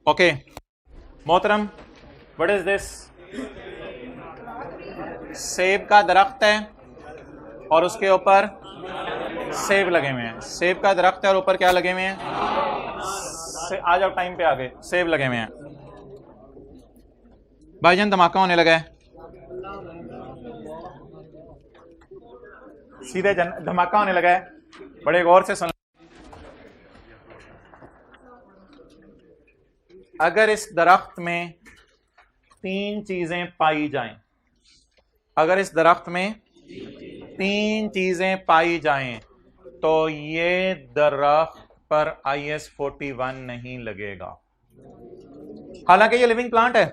Okay मोहतरम, what is this? सेब का दरख्त है और उसके ऊपर सेब लगे हुए हैं। सेब का दरख्त है और ऊपर क्या लगे हुए हैं? आ जाओ टाइम पे आगे, सेब लगे हुए हैं। भाईजान धमाका होने लगा है, सीधे धमाका होने लगा है, बड़े गौर से सुन। अगर इस दरख्त में तीन चीजें पाई जाएं, अगर इस दरख्त में तीन चीजें पाई जाएं तो ये दरख्त पर IS 41 नहीं लगेगा। हालांकि ये लिविंग प्लांट है।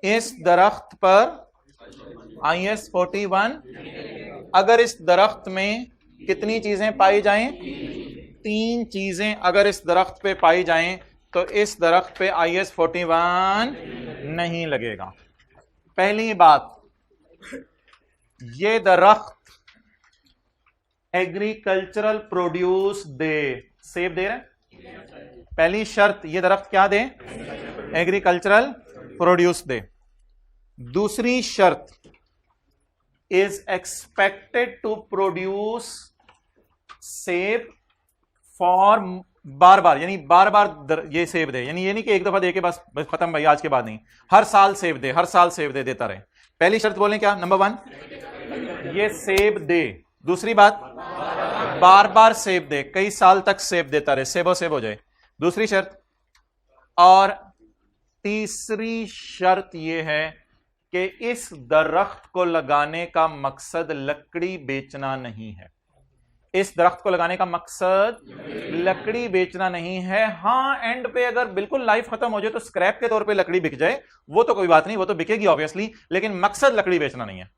इस दरख्त पर IS 41, अगर इस दरख्त में कितनी चीजें पाई जाएं? तीन चीजें अगर इस दरख्त पे पाई जाएं तो इस दरख्त पे IS 41 नहीं लगेगा। पहली बात, ये दरख्त एग्रीकल्चरल प्रोड्यूस दे, सेब दे रहे हैं। पहली शर्त, ये दरख्त क्या दे? एग्रीकल्चरल प्रोड्यूस दे। दूसरी शर्त, इज एक्सपेक्टेड टू प्रोड्यूस सेब फॉर बार बार, यानी बार बार ये सेब दे, यानी ये नहीं कि एक दफा दे के बस खत्म भाई आज के बाद नहीं, हर साल सेब दे, हर साल सेब दे, देता रहे। पहली शर्त बोलें क्या? नंबर 1, ये सेब दे। दूसरी बात, बार बार सेब दे, कई साल तक सेब देता रहे, सेबो सेब हो जाए, दूसरी शर्त। और तीसरी शर्त यह है कि इस दरख्त को लगाने का मकसद लकड़ी बेचना नहीं है। इस दरख्त को लगाने का मकसद लकड़ी बेचना नहीं है। हां, एंड पे अगर बिल्कुल लाइफ खत्म हो जाए तो स्क्रैप के तौर पे लकड़ी बिक जाए, वो तो कोई बात नहीं, वो तो बिकेगी ऑब्वियसली, लेकिन मकसद लकड़ी बेचना नहीं है।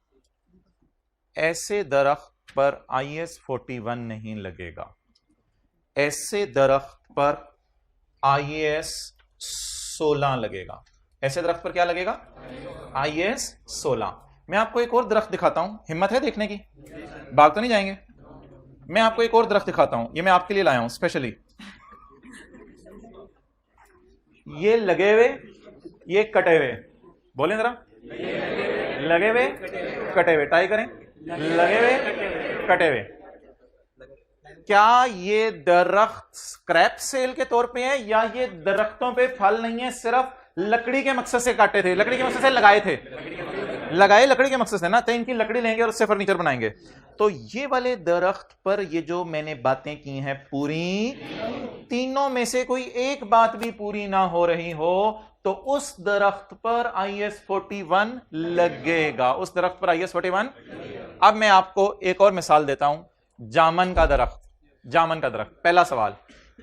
ऐसे दरख्त पर IS 41 नहीं लगेगा। ऐसे दरख्त पर IS 16 लगेगा। ऐसे दरख्त पर क्या लगेगा? IS 16। मैं आपको एक और दरख्त दिखाता हूं, हिम्मत है देखने की? भाग तो नहीं जाएंगे? मैं आपको एक और दरख्त दिखाता हूं, ये मैं आपके लिए लाया हूं स्पेशली। ये लगे हुए, ये कटे हुए, बोलें जरा, लगे हुए कटे हुए, ट्राई करें, लगे हुए कटे हुए। क्या ये दरख्त स्क्रैप सेल के तौर पे है या ये दरख्तों पे फल नहीं है, सिर्फ लकड़ी के मकसद से काटे थे, लकड़ी के मकसद से लगाए थे, लगाए लकड़ी के मकसद से ना, तो इनकी लकड़ी लेंगे और उससे फर्नीचर बनाएंगे। तो ये वाले दरख्त पर ये जो मैंने बातें की हैं पूरी, तीनों में से कोई एक बात भी पूरी ना हो रही हो तो उस दरख्त पर IS 41 लगेगा। उस दरख्त पर IS 41। अब मैं आपको एक और मिसाल देता हूं, जामन का दरख्त। जामन का दरख्त, पहला सवाल,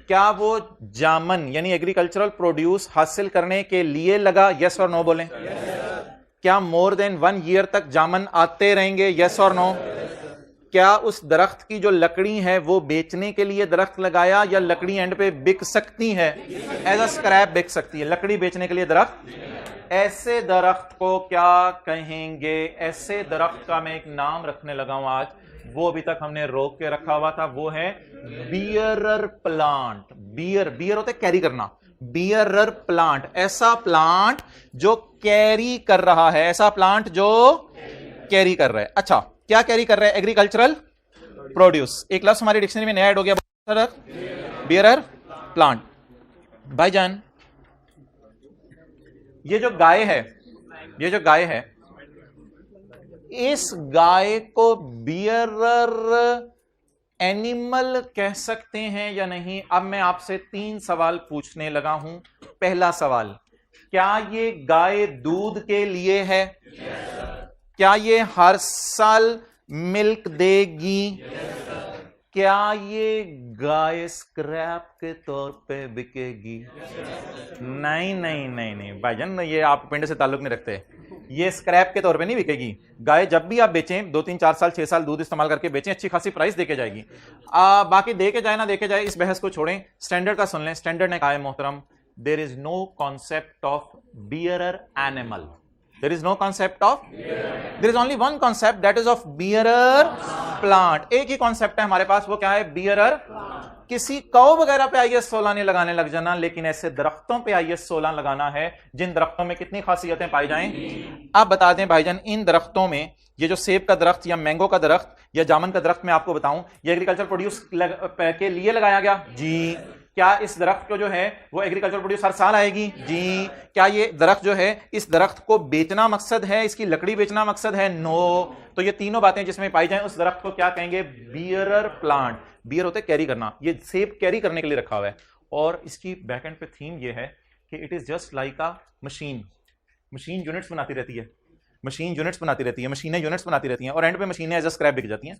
क्या वो जामन यानी एग्रीकल्चरल प्रोड्यूस हासिल करने के लिए लगा? यस और नो बोलें। क्या मोर देन 1 ईयर तक जामन आते रहेंगे? यस और नो। क्या उस दरख्त की जो लकड़ी है वो बेचने के लिए दरख्त लगाया या लकड़ी एंड पे बिक सकती है? एज अ स्क्रैप बिक सकती है, लकड़ी बेचने के लिए दरख्त। ऐसे दरख्त को क्या कहेंगे? ऐसे दरख्त का मैं एक नाम रखने लगा हूं आज, वो अभी तक हमने रोक के रखा हुआ था, वो है बियरर प्लांट। बियर होता है कैरी करना, बियरर प्लांट, ऐसा प्लांट जो कैरी कर रहा है, ऐसा प्लांट जो कैरी कर रहा है। अच्छा, क्या कैरी कर रहा है? Agricultural produce. एक लफ्ज हमारी डिक्शनरी में नया ऐड हो गया, बियरर प्लांट। भाईजान, ये जो गाय है, ये जो गाय है, इस गाय को बियरर एनिमल कह सकते हैं या नहीं? अब मैं आपसे 3 सवाल पूछने लगा हूं। पहला सवाल, क्या ये गाय दूध के लिए है? क्या ये हर साल मिल्क देगी? क्या ये गाय स्क्रैप के तौर पे बिकेगी? नहीं नहीं नहीं नहीं भाईजान, ये आप पिंड से ताल्लुक नहीं रखते, ये स्क्रैप के तौर पे नहीं बिकेगी। गाय जब भी आप बेचें, 2 3 4 साल 6 साल दूध इस्तेमाल करके बेचें, अच्छी खासी प्राइस देके जाएगी। बाकी देके जाए ना देके जाए, इस बहस को छोड़ें, स्टैंडर्ड का सुन लें। स्टैंडर्ड ने कहा है मोहतरम, there is no concept of bearer animal. There is no concept of, there is only one concept, that is of bearer plant. एक ही कॉन्सेप्ट है हमारे पास, वो क्या है? बियरर। किसी कौ वगैरह पे IS 16 नहीं लगाने लग जाना, लेकिन ऐसे दरख्तों पे IS 16 लगाना है जिन दरख्तों में कितनी खासियतें पाई जाएं। आप बता दें भाईजान, इन दरख्तों में ये जो सेब का दरख्त या मैंगो का दरख्त या जामुन का दरख्त मैं आपको बताऊं, ये एग्रीकल्चर प्रोड्यूस के लिए लगाया गया जी। क्या इस दरख्त को जो है वो एग्रीकल्चर प्रोड्यूस हर साल आएगी जी? क्या ये दरख्त जो है, इस दरख्त को बेचना मकसद है, इसकी लकड़ी बेचना मकसद है? नो। तो ये तीनों बातें जिसमें पाई जाएं, उस दरख्त को क्या कहेंगे? Bearer plant. बियर होते कैरी करना, ये सेब कैरी करने के लिए रखा हुआ है। और इसकी बैक एंड पे थीम ये है कि it is just like a machine. Machine units बनाती रहती है, मशीन यूनिट्स बनाती रहती है, मशीनें यूनिट्स बनाती रहती हैं, और एंड पे मशीनें एज अ स्क्रैप बिक जाती हैं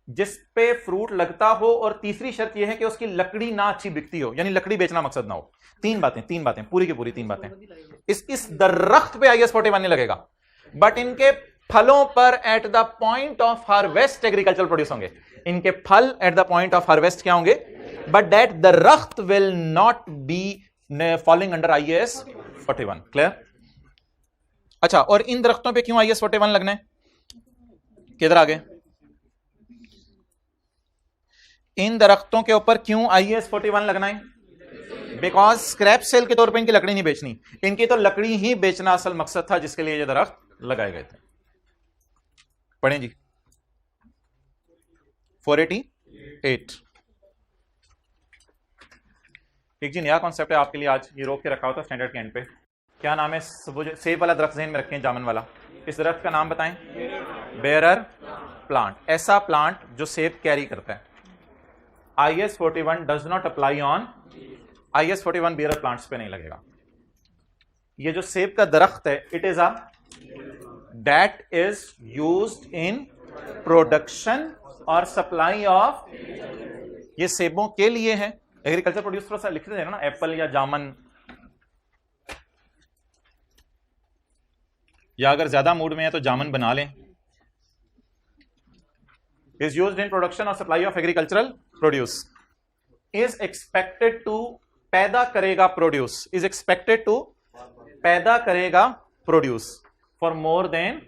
जिस पे फ्रूट लगता हो। और तीसरी शर्त यह है कि उसकी लकड़ी ना अच्छी बिकती हो, यानी लकड़ी बेचना मकसद ना हो। तीन बातें पूरी की पूरी तीन बातें। इस दरख्त पे IS 41 नहीं लगेगा, बट इनके फलों पर at the point of harvest agriculture produce होंगे। इनके फल at the point of harvest क्या होंगे? बट दैट दरख्त will not be falling under IS 41। Clear? अच्छा, और इन दरख्तों पे क्यों IS 41 लगना है? किधर आगे? इन दरख्तों के ऊपर क्यों IS 41 लगना है? बिकॉज स्क्रैप सेल के तौर पे इनकी लकड़ी नहीं बेचनी, इनकी तो लकड़ी ही बेचना असल मकसद था जिसके लिए ये दरख्त लगाए गए थे। पढ़ें जी 488। एक जी नया कॉन्सेप्ट है आपके लिए आज, ये रोक के रखा हुआ था स्टैंडर्ड के एंड पे। क्या नाम है? सेब वाला दरख्त ज़हन में रखें, जामुन वाला। इस दरख्त का नाम बताएं। Bearer plant. ऐसा प्लांट जो सेब कैरी करता है। IS 41 does not apply on, IS 41 bearer plants पे नहीं लगेगा। ये जो सेब का दरख्त है, it is a that is used in production और सप्लाई ऑफ, ये सेबों के लिए है। एग्रीकल्चर प्रोड्यूस थोड़ा सा लिख देना ना, एप्पल या जामन, या अगर ज्यादा मूड में है तो जामन बना लें। इज यूज्ड इन प्रोडक्शन और supply of agricultural produce. Is expected to, पैदा करेगा प्रोड्यूस, इज एक्सपेक्टेड टू, पैदा करेगा प्रोड्यूस फॉर मोर देन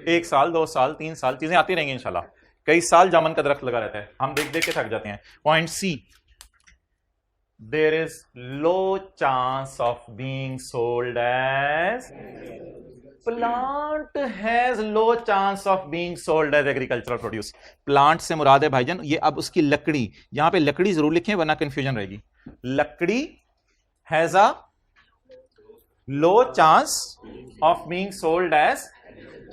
1 साल 2 साल 3 साल, चीजें आती रहेंगी इंशाल्लाह। कई साल जामुन का दरख्त लगा रहता है, हम देख देख के थक जाते हैं। Point C, there is low chance of being sold as, plant has low chance of being sold as agricultural produce. Plant से मुराद है भाईजान ये अब उसकी लकड़ी, यहां पे लकड़ी जरूर लिखें वरना कंफ्यूजन रहेगी। Lakdi has a low chance of being sold as,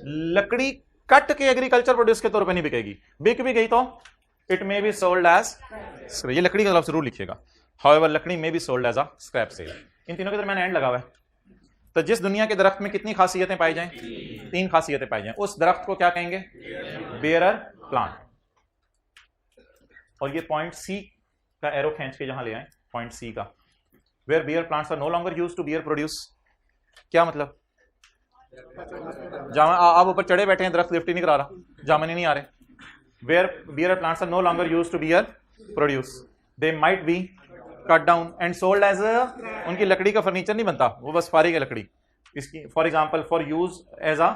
लकड़ी कट के एग्रीकल्चर प्रोड्यूस के तौर पे नहीं बिकेगी, बिक भी गई तो it may be sold as, ये लकड़ी का जरूर लिखिएगा। However lakdi may be sold as a scrap sale. इन तीनों के दरमियान एंड लगा हुआ है। तो जिस दुनिया के दरख्त में कितनी खासियतें पाई जाएं? 3 खासियतें पाई जाएं, उस दरख्त को क्या कहेंगे? Bearer plant. और ये पॉइंट सी का एरो खींच के जहां ले आए, पॉइंट सी का, where bear plants are no longer used to bear produce. क्या मतलब? जामन, आप ऊपर चढ़े बैठे हैं, दरख्त लिफ्ट ही नहीं करा रहा, जामन ही नहीं आ रहे। Where bear plants are no longer used to bear produce, they might be cut down and sold as, उनकी लकड़ी का फर्नीचर नहीं बनता, वो बस फारिग है लकड़ी इसकी। For example for use as a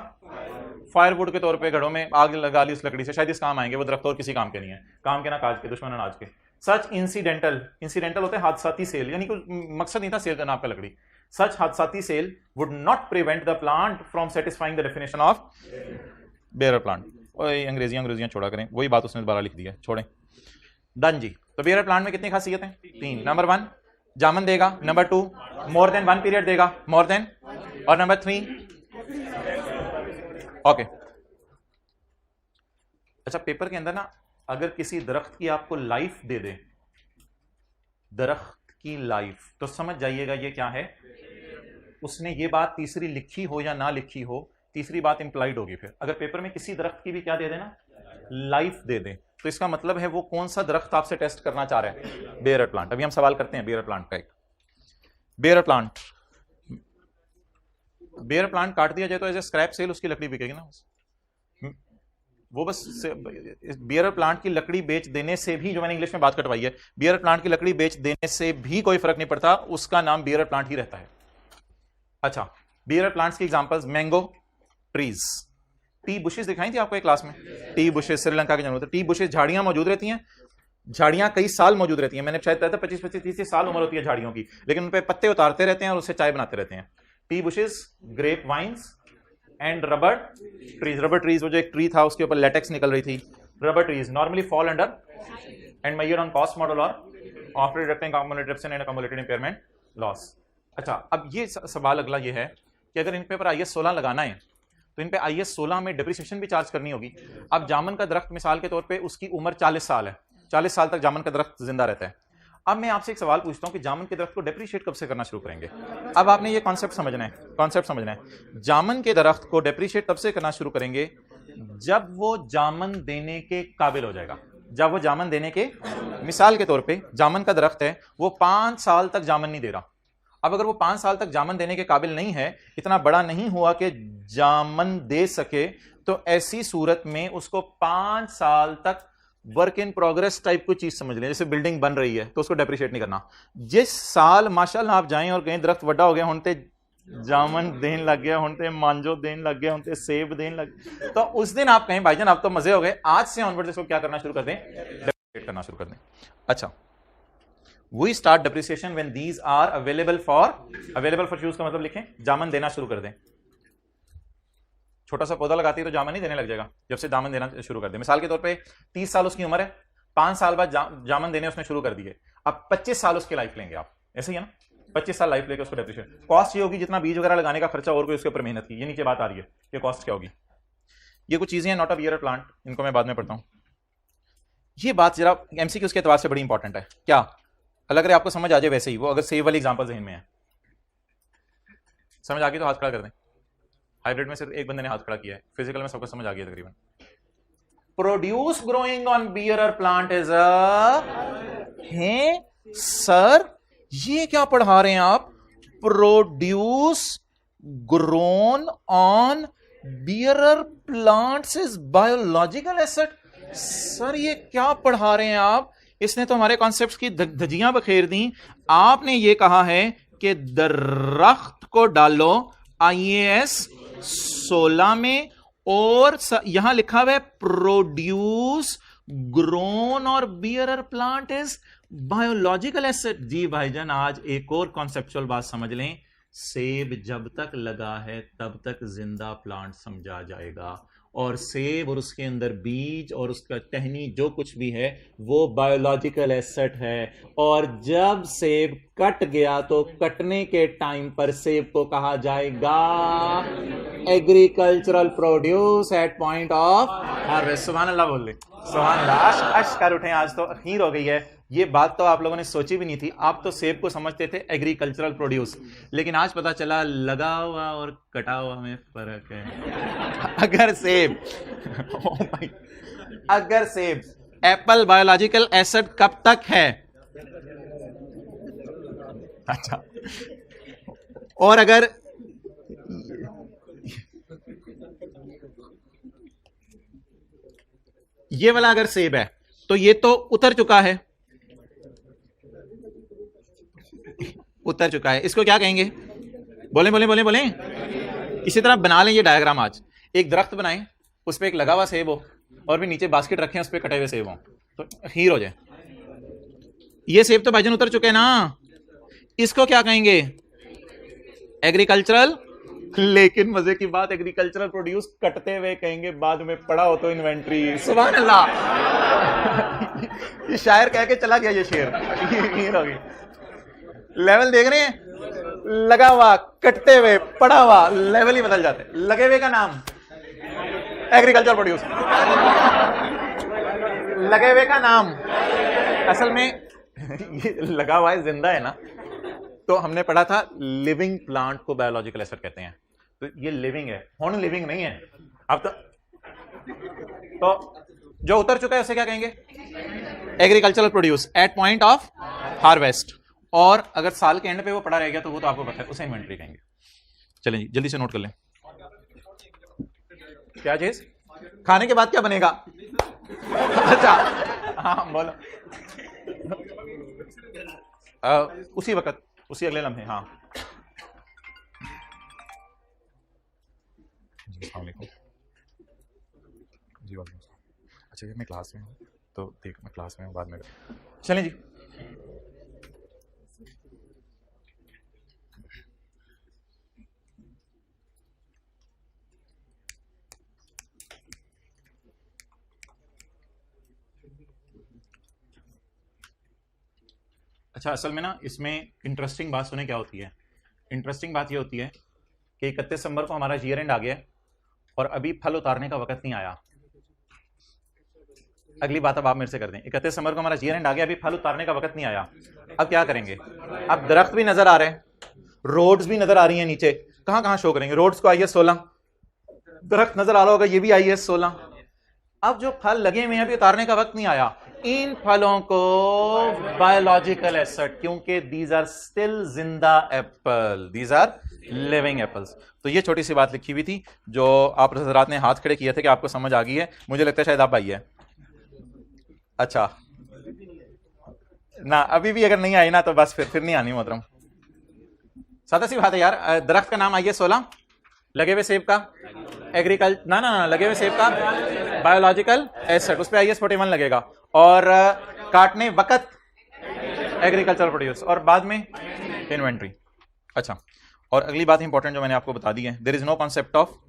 firewood के तौर पे घरों में आग लगा ली उस लकड़ी से, शायद इस काम आएंगे। वो दरख्त और किसी काम के नहीं है, काम के ना काज के, दुश्मन अनाज के। सच इंसिडेंटल, इंसिडेंटल होते हैं हादसाती सेल, यानी कोई मकसद नहीं था सेल करना आपका लकड़ी। सच हादसाती sale would not prevent the plant from satisfying the definition of bearer plant. अंग्रेजियां छोड़ा करें, वही बात उसने दोबारा लिख दी है, छोड़ें। डन जी। तो बेयरर प्लांट में कितनी खासियत है? 3। नंबर 1 जामन देगा, नंबर 2 मोर देन 1 पीरियड देगा, मोर देन, और नंबर 3 ओके। अच्छा, पेपर के अंदर ना अगर किसी दरख्त की आपको लाइफ दे दे, दरख्त की लाइफ, तो समझ जाइएगा ये क्या है। उसने ये बात तीसरी लिखी हो या ना लिखी हो, तीसरी बात इंप्लाइड होगी। फिर अगर पेपर में किसी दरख्त की भी क्या दे देना, लाइफ दे दे, तो इसका मतलब है वो कौन सा दरख्त आपसे टेस्ट करना चाह रहे हैं? Bearer plant. अभी हम सवाल करते हैं बेयरर प्लांट का। एक बेयरर प्लांट, बेयरर प्लांट काट दिया जाए तो एज स्क्रैप सेल उसकी लकड़ी बिकेगी ना, वो बस बेयरर प्लांट की लकड़ी बेच देने से भी, जो मैंने इंग्लिश में बात कटवाई है, बेयरर प्लांट की लकड़ी बेच देने से भी कोई फर्क नहीं पड़ता, उसका नाम बेयरर प्लांट ही रहता है। अच्छा, बियर प्लांट्स की examples, mango trees, T bushes दिखाई थी आपको एक क्लास में, टी बुशेस श्रीलंका के जंगल, टी बुशेस झाड़ियां मौजूद रहती हैं, झाड़ियां कई साल मौजूद रहती हैं, मैंने शायद बताया था 25-30 साल उम्र होती है झाड़ियों की, लेकिन उन पे पत्ते उतारते रहते हैं और उससे चाय बनाते रहते हैं। Tea bushes, grape vines and rubber trees. Rubber trees वो जो एक ट्री था उसके ऊपर लेटेक्स निकल रही थी। Rubber trees normally fall under and measure on cost model और after deducting cumulative and cumulative impairment loss. अच्छा, अब ये सवाल अगला ये है कि अगर इन पे पर IS 16 लगाना है तो इन पे IS 16 में डिप्रिसिएशन भी चार्ज करनी होगी। अब जामुन का दरख्त मिसाल के तौर पे उसकी उम्र 40 साल है, 40 साल तक जामुन का दरख्त जिंदा रहता है। अब मैं आपसे एक सवाल पूछता हूं कि जामुन के दरख्त को डेप्रिशिएट कब से करना शुरू करेंगे? अब आपने ये कॉन्सेप्ट समझना है, जामुन के दरख्त को डेप्रिशिएट तब से करना शुरू करेंगे जब वो जामुन देने के काबिल हो जाएगा। जब वो जामुन देने के, मिसाल के तौर पे जामुन का दरख्त है, वो 5 साल तक जामुन नहीं दे रहा। अब अगर वो 5 साल तक जामुन देने के काबिल नहीं है, इतना बड़ा नहीं हुआ कि जामुन दे सके, तो ऐसी सूरत में उसको 5 साल तक वर्क इन प्रोग्रेस टाइप कोई चीज समझ लें, जैसे बिल्डिंग बन रही है तो उसको डेप्रिशिएट नहीं करना। जिस साल माशाल्लाह आप जाएं और कहीं दरख्त बड़ा हो गया, होते जामुन देने लग गया, होते मांजो देने लग गया, होते सेब देने लग गया, तो उस दिन आप कहें भाईजान आप तो मजे हो गए, आज से ऑनवर्ड इसको क्या करना शुरू कर दें? डेप्रिशिएट करना शुरू कर दें। अच्छा, we start depreciation when these are available for choose का मतलब लिखें, जामुन देना शुरू कर दें। छोटा सा पौधा लगाती है तो जामुन नहीं देने लग जाएगा जब से जामुन देना शुरू कर दे। मिसाल के तौर पे 30 साल उसकी उम्र है, 5 साल बाद जामुन देने उसने शुरू कर दिए, अब 25 साल उसकी लाइफ लेंगे आप, ऐसे ही है ना, 25 साल लाइफ लेके उसको डेप्रिशिएट। कॉस्ट ये होगी जितना बीज वगैरह लगाने का खर्चा और कोई उसके ऊपर मेहनत की, ये नीचे बात आ रही है, ये कॉस्ट क्या होगी। ये कुछ चीजें हैं नॉट अ बियर प्लांट, इनको मैं बाद में पढ़ता हूं। ये बात जरा MCQ के एतबार से बड़ी इंपॉर्टेंट है। क्या अलग रहे आपको समझ आ जाए वैसे ही, वो अगर सेव वाली एग्जांपल ज़हन में है, समझ आ गई तो हाथ खड़ा कर दें। हाइब्रिड में सिर्फ एक बंदे ने हाथ खड़ा किया है, फिजिकल में सबको समझ आ गया तकरीबन। Produce growing on bear plant is है सर, ये क्या पढ़ा रहे हैं आप? Produce grown on bear plants is biological asset. Sir ये क्या पढ़ा रहे हैं आप? इसने तो हमारे कॉन्सेप्ट्स की धजियां बखेर दी। आपने ये कहा है कि दरख्त को डालो IAS 16 में, और यहां लिखा हुआ है प्रोड्यूस ग्रोन और bearer plant is biological asset. जी भाईजान, आज एक और कॉन्सेप्चुअल बात समझ लें, सेब जब तक लगा है तब तक जिंदा प्लांट समझा जाएगा, और सेब और उसके अंदर बीज और उसका टहनी जो कुछ भी है वो बायोलॉजिकल एसेट है। और जब सेब कट गया तो कटने के टाइम पर सेब को कहा जाएगा agricultural produce at point of harvest. सुभान अल्लाह बोल ले, सुभान अल्लाह। अश कर उठे, आज तो अखीर हो गई है। ये बात तो आप लोगों ने सोची भी नहीं थी। आप तो सेब को समझते थे एग्रीकल्चरल प्रोड्यूस, लेकिन आज पता चला लगा हुआ और कटा हुआ में फर्क है। अगर सेब अगर सेब एप्पल बायोलॉजिकल एसेट कब तक है? अच्छा, और अगर ये वाला अगर सेब है तो ये तो उतर चुका है, उतर चुका है, इसको क्या कहेंगे? बोले बोले बोले बोले। इसी तरह बना लें ये डायग्राम, आज एक दरख्त बनाएं, उस पर एक लगा हुआ सेब हो और भी नीचे बास्केट रखें, उस पर कटे हुए सेब हो, तो खीर हो जाए। ये सेब तो भाईजान उतर चुके हैं ना, इसको क्या कहेंगे? एग्रीकल्चरल। लेकिन मजे की बात, एग्रीकल्चरल प्रोड्यूस कटते हुए कहेंगे, बाद में पड़ा हो तो इन्वेंट्री। सुभान अल्लाह। ये शायर कह के चला गया, ये शेर हो गई। लेवल देख रहे हैं, लगा हुआ, कटते हुए, पड़ा हुआ, लेवल ही बदल जाते। लगे हुए का नाम एग्रीकल्चर प्रोड्यूस, लगे हुए का नाम असल में ये लगा हुआ है, जिंदा है ना। तो हमने पढ़ा था लिविंग प्लांट को बायोलॉजिकल एसेट कहते हैं, तो ये लिविंग है, हुन लिविंग नहीं है अब तो जो उतर चुका है उसे क्या कहेंगे? Agricultural produce at point of harvest. और अगर साल के एंड पे वो पड़ा रह गया तो वो तो आपको पता है, उसे इन्वेंट्री कहेंगे। चलें जी, जल्दी से नोट कर लें। क्या चीज खाने के बाद क्या बनेगा? अच्छा हाँ बोलो। उसी वक्त, उसी अगले लम्हे। हाँ जी अस्सलाम वालेकुम जी। वालेकुम सलाम। अच्छा ये मैं क्लास में हूँ तो देख, मैं क्लास में हूँ, बाद में चलें जी। अच्छा असल में ना इसमें इंटरेस्टिंग बात सुने क्या होती है। इंटरेस्टिंग बात ये होती है कि 31 दिसंबर को हमारा ईयर एंड आ गया है और अभी फल उतारने का वक्त नहीं आया। अगली बात अब आप मेरे से कर दें, 31 दिसंबर को हमारा ईयर एंड आ गया, अभी फल उतारने का वक्त नहीं आया, अब क्या करेंगे। अब दरख्त भी नजर आ रहे हैं, रोड्स भी नजर आ रही हैं, नीचे कहां कहां शो करेंगे, रोड्स को IS 16, दरख्त नजर आ रहा होगा ये भी IS 16। अब जो फल लगे हुए हैं अभी उतारने का वक्त नहीं आया, इन फलों को बायोलॉजिकल एसेट, क्योंकि दीज आर स्टिल जिंदा apple, these are living apples. तो ये छोटी सी बात लिखी हुई थी जो आप हजरात ने हाथ खड़े किए थे कि आपको समझ आ गई है, मुझे लगता है शायद आप आई है। अच्छा ना, अभी भी अगर नहीं आई ना तो बस फिर नहीं आनी मोहतरम, सादा सी बात है यार। दरख्त का नाम IS 16, लगे हुए सेब का एग्रीकल्चर, ना लगे हुए सेब का बायोलॉजिकल एसेट, उस पर IS 41 लगेगा, और काटने वक्त एग्रीकल्चर प्रोड्यूस, और बाद में इन्वेंट्री। अच्छा, और अगली बात इंपॉर्टेंट जो मैंने आपको बता दी है, there is no concept of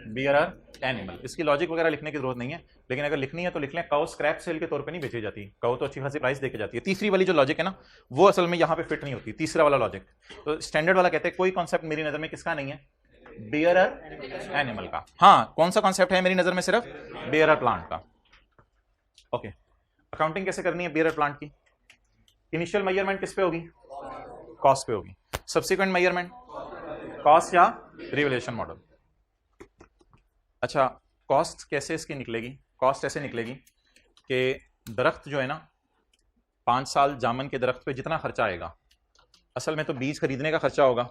bearer animal. इसकी लॉजिक वगैरह लिखने की जरूरत नहीं है, लेकिन अगर लिखनी है तो लिख लें, काउ स्क्रैप सेल के तौर पे नहीं बेची जाती, काउ तो अच्छी खासी प्राइस देके जाती है। तीसरी वाली जो लॉजिक है ना वो असल में यहाँ पे फिट नहीं होती, तीसरा वाला लॉजिक। तो स्टैंडर्ड वाला कहते हैं कोई कॉन्सेप्ट मेरी नजर में किसका नहीं है, बियरर एनिमल का। हाँ, कौन सा कॉन्सेप्ट है मेरी नजर में, सिर्फ बियरर प्लांट का। ओके, अकाउंटिंग कैसे करनी है बियरर प्लांट की। इनिशियल मेजरमेंट किस पे होगी, कॉस्ट पे होगी। सब्सिक्वेंट मेजरमेंट कॉस्ट या रिवैल्यूएशन मॉडल। अच्छा, कॉस्ट कैसे इसकी निकलेगी, कॉस्ट ऐसे निकलेगी कि दरख्त जो है ना 5 साल जामन के दरख्त पे जितना खर्चा आएगा, असल में तो बीज खरीदने का खर्चा होगा,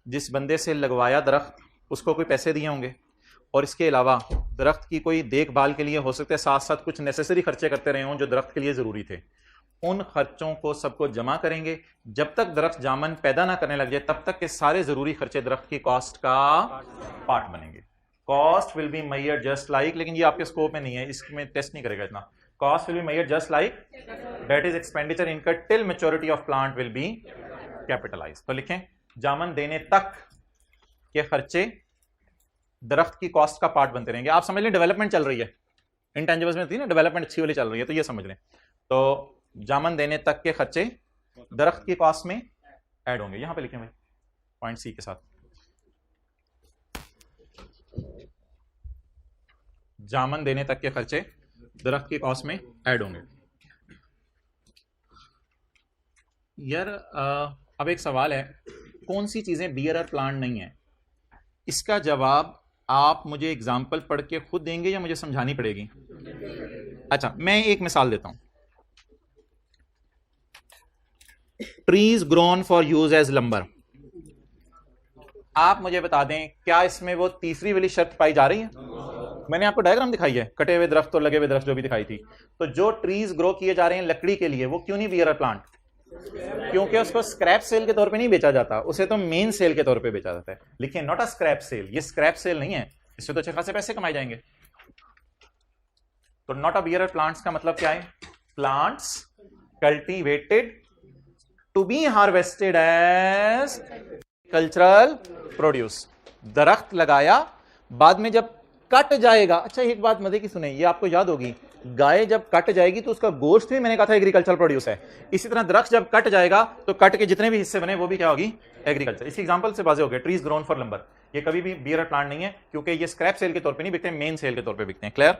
जिस बंदे से लगवाया दरख्त उसको कोई पैसे दिए होंगे, और इसके अलावा दरख्त की कोई देखभाल के लिए हो सकता है साथ साथ कुछ नेसेसरी खर्चे करते रहे हों जो दरख्त के लिए ज़रूरी थे। उन खर्चों को सबको जमा करेंगे, जब तक दरख्त जामन पैदा ना करने लग जाए तब तक के सारे ज़रूरी खर्चे दरख्त की कॉस्ट का पार्ट बनेंगे। Cost will be measured just like, लेकिन ये आपके स्कोप में नहीं है, इसमें टेस्ट नहीं करेगा इतना। Cost will be measured just like that is expenditure incurred till maturity of plant will be capitalise. तो लिखें, जामन देने तक के खर्चे दरख्त की कॉस्ट का पार्ट बनते रहेंगे। आप समझ लें डेवलपमेंट चल रही है, इंटेंजिबल्स में थी ना डेवलपमेंट अच्छी वाली चल रही है, तो ये समझ लें। तो जामन देने तक के खर्चे दरख्त की कॉस्ट में ऐड होंगे। यहां पे लिखें भाई पॉइंट C के साथ, जामन देने तक के खर्चे दरख्त की कॉस्ट में ऐड होंगे। यार अब एक सवाल है, कौन सी चीजें बियरर प्लांट नहीं है? इसका जवाब आप मुझे एग्जाम्पल पढ़ के खुद देंगे या मुझे समझानी पड़ेगी? अच्छा, मैं एक मिसाल देता हूं, trees grown for use as lumber. आप मुझे बता दें क्या इसमें वो तीसरी वाली शर्त पाई जा रही है? मैंने आपको डायग्राम दिखाई है, कटे हुए दरख्त और लगे हुए दरख्त जो भी दिखाई थी। तो जो ट्रीज ग्रो किए जा रहे हैं लकड़ी के लिए, वो क्यों नहीं बियरर प्लांट? क्योंकि उसको स्क्रैप सेल के तौर पे नहीं बेचा जाता, उसे तो मेन सेल के तौर पे बेचा जाता है। लिखिए नॉट अ स्क्रैप सेल, ये स्क्रैप सेल नहीं है, इससे तो अच्छे खासे पैसे कमाए जाएंगे। तो नॉट अ बियरर प्लांट्स का मतलब क्या है? Plants cultivated to be harvested as cultural produce. दरख्त लगाया, बाद में जब कट जाएगा। अच्छा एक बात मजे की सुने, ये आपको याद होगी, गाय जब कट जाएगी तो उसका गोश्त भी मैंने कहा था एग्रीकल्चर प्रोड्यूस है। इसी तरह दरख्त जब कट जाएगा तो कट के जितने भी हिस्से बने वो भी क्या होगी? एग्रीकल्चर। इसी एग्जांपल से बाजे हो गए, ट्रीज ग्रोन फॉर लंबर, ये कभी भी बियरर प्लांट नहीं है क्योंकि ये स्क्रैप सेल के तौर पे नहीं बिकते, मेन सेल के तौर पे बिकते हैं। क्लियर?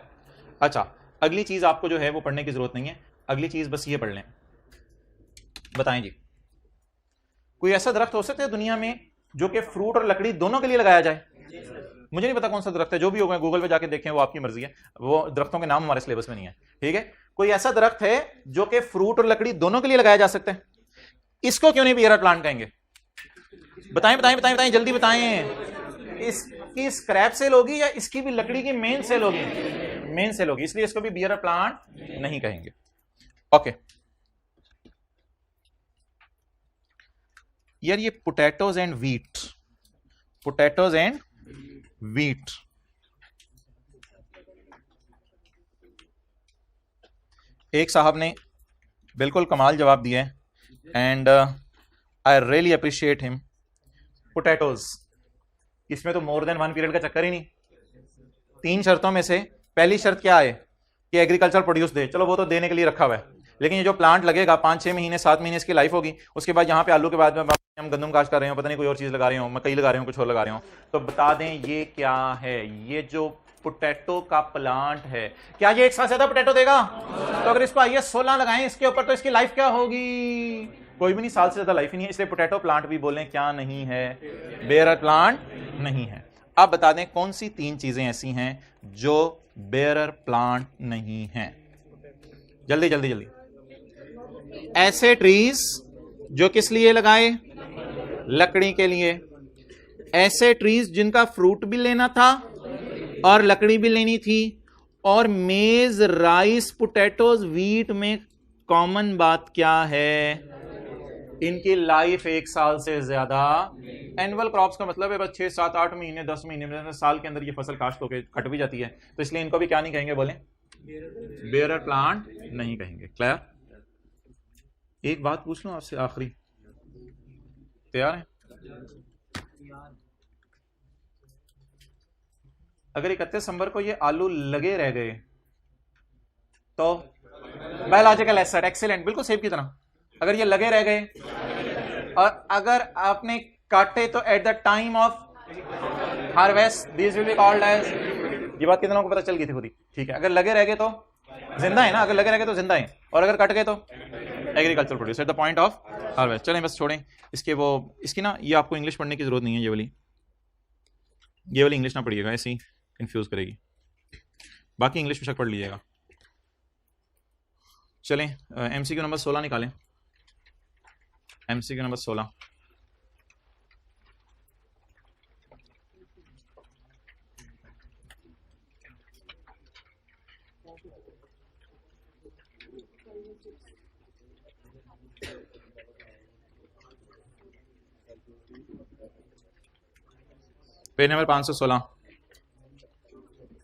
अच्छा, अगली चीज आपको जो है वो पढ़ने की जरूरत नहीं है, अगली चीज बस ये पढ़ लें। बताएं जी, कोई ऐसा दरख्त हो सकता है दुनिया में जो कि फ्रूट और लकड़ी दोनों के लिए लगाया जाए? मुझे नहीं पता कौन सा दरख्त है, जो भी होगा गूगल पे जाके देखें, वो आपकी मर्जी है, वो दरख्तों के नाम हमारे सिलेबस में नहीं है, ठीक है। कोई ऐसा दरख्त है जो कि फ्रूट और लकड़ी दोनों के लिए लगाया जा सकता है, इसको क्यों नहीं बियरर प्लांट कहेंगे? बताएं बताएं बताएं बताएं, जल्दी बताएं। इसकी स्क्रैप सेल होगी या इसकी भी लकड़ी की मेन सेल होगी? मेन सेल होगी, इसलिए इसको भी बियरर प्लांट नहीं कहेंगे। ओके यार, ये potatoes and wheat, potatoes and wheat. एक साहब ने बिल्कुल कमाल जवाब दिया है and I really appreciate him. Potatoes, इसमें तो मोर देन 1 पीरियड का चक्कर ही नहीं। 3 शर्तों में से पहली शर्त क्या है कि एग्रीकल्चर प्रोड्यूस दे, चलो वो तो देने के लिए रखा हुआ है, लेकिन ये जो प्लांट लगेगा 5-6 महीने 7 महीने इसकी लाइफ होगी। उसके बाद यहाँ पे आलू के बाद में हम गंदम काश्त कर रहे हो, पता नहीं कोई और चीज लगा रहे हो, मकई लगा रहे हो, कुछ और लगा रहे हो, तो बता दें ये क्या है? ये जो पोटैटो का प्लांट है, क्या ये एक साथ ज्यादा पोटैटो देगा? तो अगर इसको आइए 16 लगाएं इसके ऊपर तो इसकी लाइफ क्या होगी? कोई भी नहीं, साल से ज्यादा लाइफ ही नहीं है। इसलिए पोटैटो प्लांट भी बोलें क्या नहीं है? बेयर प्लांट नहीं है। अब बता दें कौन सी 3 चीजें ऐसी हैं जो बेयर प्लांट नहीं है? जल्दी जल्दी जल्दी। ऐसे ट्रीज जो किस लिए लगाए? लकड़ी के लिए। ऐसे ट्रीज जिनका फ्रूट भी लेना था और लकड़ी भी लेनी थी। और मेज, राइस, पोटैटोज, वीट में कॉमन बात क्या है? इनकी लाइफ 1 साल से ज्यादा। एनुअल क्रॉप्स का मतलब है बस 6, 7, 8 महीने, 10 महीने, साल के अंदर ये फसल काश्त होकर कट भी जाती है, तो इसलिए इनको भी क्या नहीं कहेंगे? बोले बेयर प्लांट नहीं कहेंगे। क्लियर? एक बात पूछ लूं आपसे आखिरी, तैयार है? अगर 31 दिसंबर को ये आलू लगे रह गए तो बायोलॉजिकल एसेट, एक्सीलेंट, बिल्कुल सेब की तरह। अगर ये लगे रह गए और अगर आपने काटे तो at the time of harvest this will be called as, ये बात कितनों को पता चल गई थी खुद ही? ठीक है, अगर लगे रह गए तो जिंदा है ना, अगर लगे रह गए तो जिंदा है, और अगर कट गए तो agriculture produce at the point of harvest. चलें बस छोड़ें इसके, वो इसकी ना ये आपको इंग्लिश पढ़ने की जरूरत नहीं है, ये वाली इंग्लिश ना पढ़िएगा, ऐसे ही कंफ्यूज करेगी, बाकी इंग्लिश बेशक पढ़ लीजिएगा। चलें एमसीक्यू नंबर 16 निकालें। MCQ number 16। Page number 516।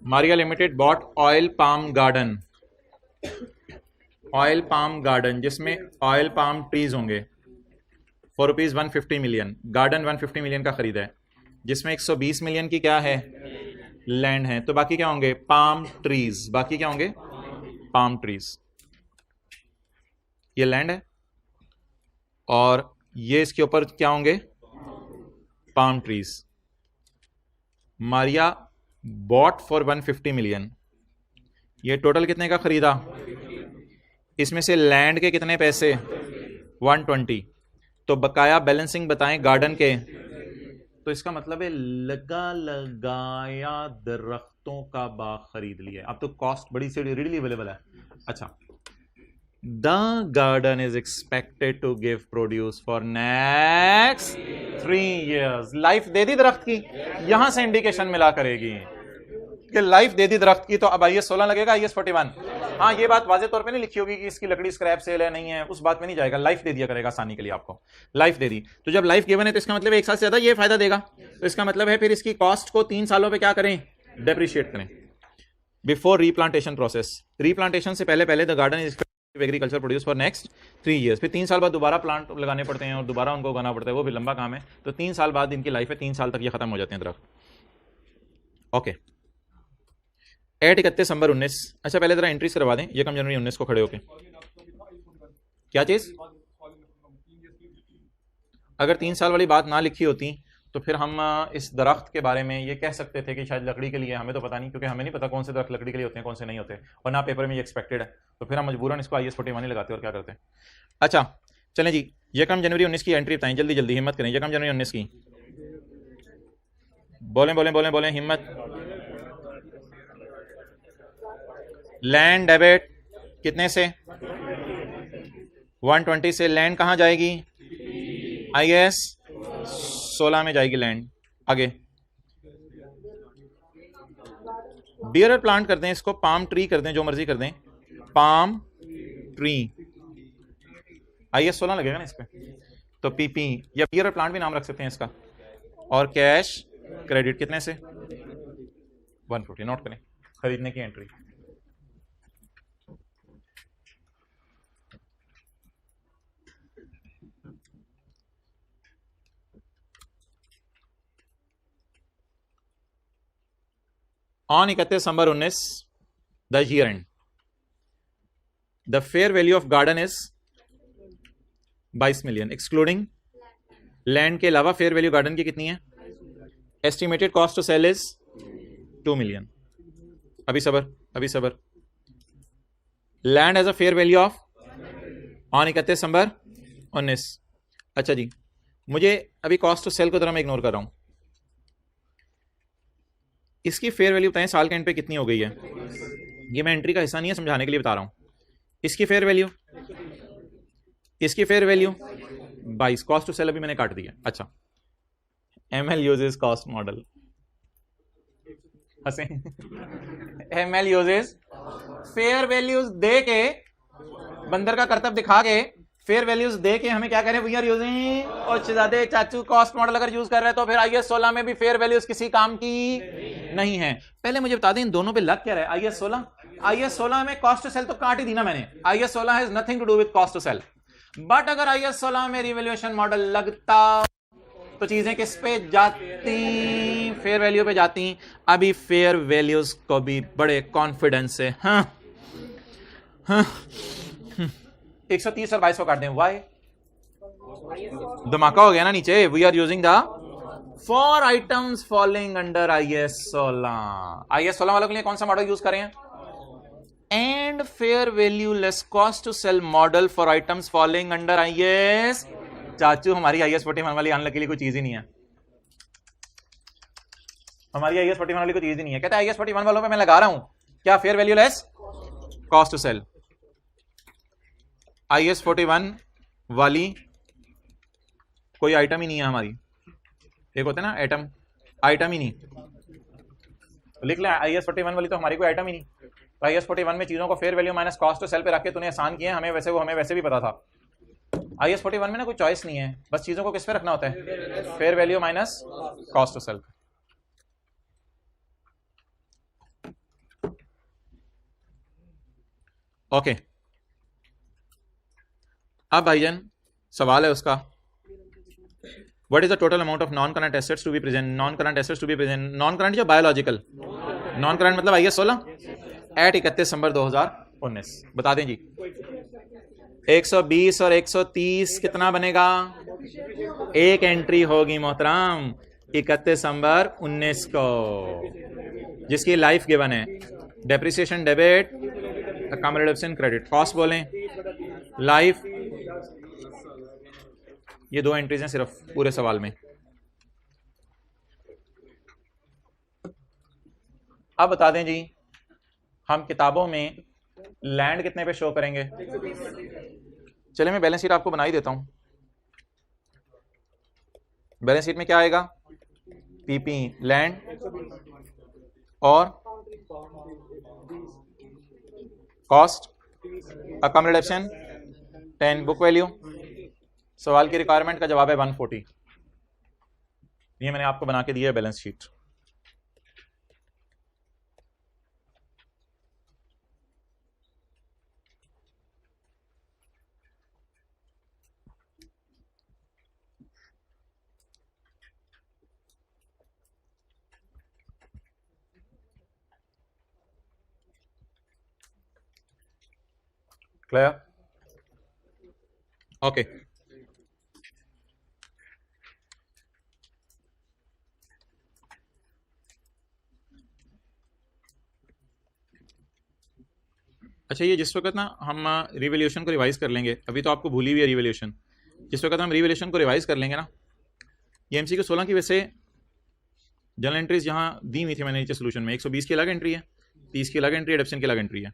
Maria limited bot oil palm garden, oil palm garden जिसमें ऑयल पाम ट्रीज होंगे फॉर ₹150 मिलियन। गार्डन 150 मिलियन का खरीदा है, जिसमें 120 मिलियन की क्या है? लैंड है। तो बाकी क्या होंगे? Palm trees. बाकी क्या होंगे? Palm trees. ये लैंड है और ये इसके ऊपर क्या होंगे? Palm trees. Maria bought for 150 million. ये टोटल कितने का खरीदा? इसमें से लैंड के कितने पैसे? 120। तो बकाया बैलेंसिंग बताएं गार्डन के। तो इसका मतलब है लगा लगाया दरख्तों का बाग खरीद लिया। अब तो कॉस्ट बड़ी सी रेडीली अवेलेबल है। अच्छा, the garden is expected to give produce for next 3 years। Life दे दी दरख्त की, यहां से इंडिकेशन मिला करेगी कि लाइफ दे दी दरख्त की। तो अब IS 16 लगेगा, IS 41। हाँ, ये बात वाजे तौर पे नहीं लिखी होगी कि इसकी लकड़ी स्क्रैप सेल है, नहीं है, उस बात में नहीं जाएगा। लाइफ दे दिया करेगा आसानी के लिए, आपको लाइफ दे दी। तो जब लाइफ गिवन है तो इसका मतलब 1 साल से ज्यादा ये फायदा देगा। तो इसका मतलब है फिर इसकी कॉस्ट को 3 सालों पे क्या करें? डेप्रिशिएट करें। बिफोर रीप्लांटेशन प्रोसेस, रीप्लांटेशन से पहले the garden is agriculture produce for next 3 years। फिर 3 साल बाद दोबारा प्लांट लगाने पड़ते हैं और दोबारा उनको उगाना पड़ता है, वो भी लंबा काम है। तो 3 साल बाद इनकी लाइफ है, 3 साल तक ये खत्म हो जाते हैं दरख्त। Okay, 31 December 19। अच्छा, पहले जरा एंट्रीज करवा दें, ये कम जनवरी 19 को खड़े होके। क्या चीज? अगर 3 साल वाली बात ना लिखी होती तो फिर हम इस दरख्त के बारे में ये कह सकते थे कि शायद लकड़ी के लिए, हमें तो पता नहीं, क्योंकि हमें नहीं पता कौन से दरख्त लकड़ी के लिए होते हैं, कौन से नहीं होते, और ना पेपर में ये एक्सपेक्टेड है। तो फिर हम मजबूरन इसको IS 41 ही लगाते और क्या करते हैं। अच्छा चलें जी, यकम जनवरी 19 की एंट्री बताएं, जल्दी जल्दी, हिम्मत करें। यकम जनवरी 19 की बोलें बोलें बोलें बोलें, हिम्मत। लैंड डेबिट कितने से? 120 से। लैंड कहां जाएगी? IS 16 में जाएगी लैंड। आगे बियर प्लांट कर दें इसको, पाम ट्री कर दें, जो मर्जी कर दें, पाम ट्री। IS 16 लगेगा ना इस पे, तो PP या बियर प्लांट भी नाम रख सकते हैं इसका। और कैश क्रेडिट कितने से 150, नोट करें खरीदने की entry. On 31 December 19 the year end the fair value of garden is 22 million excluding land के अलावा फेयर वैल्यू गार्डन की कितनी है? Estimated cost to sell is 2 million. अभी सबर land as a fair value of on 31 December 19। अच्छा जी, मुझे अभी कॉस्ट टू सेल को जरा मैं इग्नोर कर रहा हूं। इसकी फेयर वैल्यू बताएं साल के एंड पे कितनी हो गई है? ये मैं एंट्री का हिस्सा नहीं है, समझाने के लिए बता रहा हूं। इसकी fair value 22, cost to sell अभी मैंने काट दिया। अच्छा, ML यूजेस कॉस्ट मॉडल, हंसे ML यूजेस फेयर वैल्यूज दे के, बंदर का करतब दिखा के फेयर वैल्यूज दे के हमें क्या करें? वी आर यूजिंग, और शहजादे चाचू कॉस्ट मॉडल अगर यूज कर रहे हैं तो फिर IAS 16 में भी फेयर वैल्यूज किसी काम की नहीं है। पहले मुझे बता दें इन दोनों पे लग क्या रहा है? IAS 16 में कॉस्ट टू सेल तो काट ही दी ना मैंने। IAS 16 has nothing to do with cost to sell, but अगर IAS 16 में रिवैल्यूएशन मॉडल लगता तो चीजें किस पे जाती? फेयर वैल्यू पे जाती। अभी फेयर वैल्यूज को भी बड़े कॉन्फिडेंस से 130 और 22 को काट दें। वाई? धमाका हो गया ना नीचे। We are using the 4 items falling under IAS 16। IAS 16 वालों के लिए कौन सा मॉडल यूज करें? And fair value less cost to sell model for items falling under IAS। चाचू हमारी IAS 41 वाली आने के लिए कोई चीज ही नहीं है। हमारी IAS 41 वाली कोई चीज ही नहीं है। कहता है IAS 41 वालों पे मैं लगा रहा हूं क्या? Fair value less cost to sell. IAS 41 वाली कोई आइटम ही नहीं है हमारी। एक होता है ना आइटम ही नहीं, तो लिख ले IAS 41 वाली तो हमारी कोई आइटम ही नहीं। तो IAS 41 में चीजों को fair value minus cost to sell पे रख के तूने आसान किए, हमें वैसे भी पता था। IAS 41 में ना कोई चॉइस नहीं है, बस चीजों को किस पे रखना होता है? Fair value minus cost to sell. Okay, अब भाईजान सवाल है उसका, what is the total amount of non current assets to be present? Non current assets to be present, non current जो बायोलॉजिकल, नॉन करंट मतलब IAS 16 एट 31 दिसंबर 2019। बता दें जी। 120 और 130 कितना बनेगा? एक एंट्री होगी मोहतरम 31 दिसंबर 19 को, जिसकी लाइफ गिवन है। Depreciation debit, accommodation credit. Cost बोलें, लाइफ, ये 2 एंट्रीज हैं सिर्फ पूरे सवाल में। अब बता दें जी, हम किताबों में लैंड कितने पे शो करेंगे? चलिए मैं बैलेंस शीट आपको बना ही देता हूं। बैलेंस शीट में क्या आएगा? PP लैंड और कॉस्ट, अकामोडेशन 10, बुक वैल्यू। सवाल की रिक्वायरमेंट का जवाब है 140। ये मैंने आपको बना के दिया है बैलेंस शीट। क्लियर? ओके, अच्छा ये जिस वक्त ना हम रिवैल्यूएशन को रिवाइज कर लेंगे, अभी तो आपको भूली हुई है रिवैल्यूएशन, जिस वक्त हम रिवैल्यूएशन को रिवाइज कर लेंगे ना, ये MCQ 16 की वैसे जनरल एंट्रीज यहाँ दी हुई थी मैंने नीचे सोल्यूशन में। 120 की अलग एंट्री है, 30 की अलग एंट्री है, एडप्शन की अलग एंट्री है।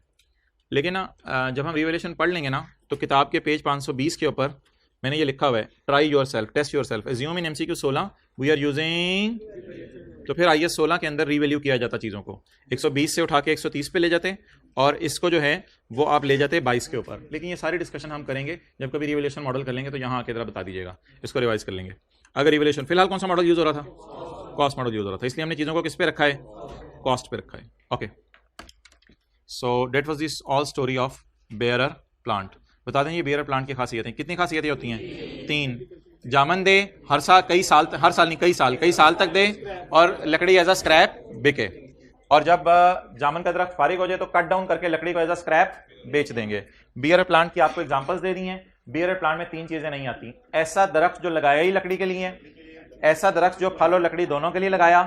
लेकिन ना जब हम रिवैल्यूएशन पढ़ लेंगे ना, तो किताब के पेज 520 के ऊपर मैंने ये लिखा हुआ है, try yourself, test yourself, assume in MCQ 16 we are using. तो फिर IAS 16 के अंदर रिवैल्यू किया जाता चीज़ों को, 120 से उठा के 130 पे ले जाते, और इसको जो है वो आप ले जाते 22 के ऊपर। लेकिन ये सारी डिस्कशन हम करेंगे जब कभी रिवैल्यूएशन मॉडल कर लेंगे, तो यहाँ आके जरा बता दीजिएगा, इसको रिवाइज कर लेंगे। अगर रिवैल्यूएशन फिलहाल कौन सा मॉडल यूज हो रहा था? कॉस्ट मॉडल यूज हो रहा था, इसलिए हमने चीज़ों को किस पे रखा है, कॉस्ट पे रखा है। Okay, so that was this all story of bearer plant. बता दें ये बेयरर प्लांट की खासियतें, कितनी खासियतें होती हैं, 3। जामन दे हर साल, कई साल तक दे, और लकड़ी एज अ स्क्रैप बिके, और जब जामन का दरख्त फारिग हो जाए तो कट डाउन करके लकड़ी को एज अ स्क्रैप बेच देंगे। बेयरर प्लांट की आपको एग्जांपल्स दे दी हैं। बेयरर प्लांट में 3 चीजें नहीं आती, ऐसा दरख्त जो लगाया ही लकड़ी के लिए, ऐसा दरख्त जो फल और लकड़ी दोनों के लिए लगाया,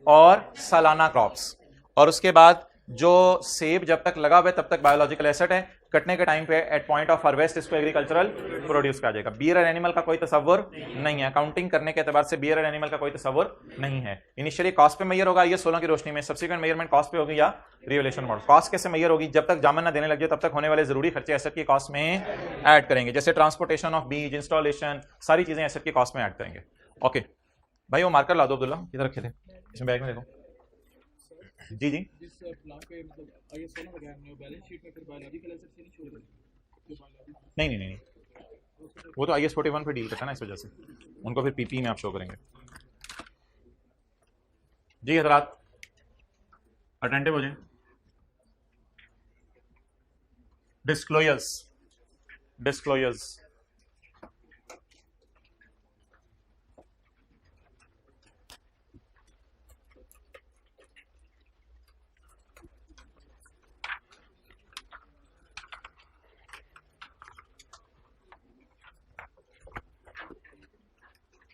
और सालाना क्रॉप्स, और उसके बाद जो सेब जब तक लगा हुआ है तब तक बायोलॉजिकल एसेट है, कटने के टाइम पे एट पॉइंट ऑफ हार्वेस्ट इसको एग्रीकल्चरल प्रोड्यूस कहा जाएगा। बियरर एनिमल का कोई तस्वर नहीं है, काउंटिंग करने के एतबार से बियरर एनिमल का कोई तस्वर नहीं है। इनिशियली कॉस्ट पे मैयर होगा ये 16 की रोशनी में, सब्सिक्वेंट मेजरमेंट कॉस्ट पे होगी या रिवैल्यूएशन मॉडल। कॉस्ट कैसे मैयर होगी, जब तक जामन ना देने लग जाए तब तक होने वाले जरूरी खर्चे एसेट की कॉस्ट में ऐड करेंगे, जैसे ट्रांसपोर्टेशन ऑफ बीज, इंस्टॉलेशन, सारी चीजें एसेट की कॉस्ट में ऐड करेंगे। ओके भाई वो मार्कर ला दो अब्दुल्ला, इधर रखे थे इसमें बैग में, देखो जी जी। जिस प्लांट पे मतलब आईएस सोना लगाया हमने, बैलेंस शीट में फिर बायोलॉजिकल एसेट से नहीं छोड़ देंगे? नहीं, वो तो IS 41 पे डील करता है ना, इस वजह से उनको फिर पीपी में आप शो करेंगे। जी हजरात अटेंटिव हो जाए। डिस्क्लोजर्स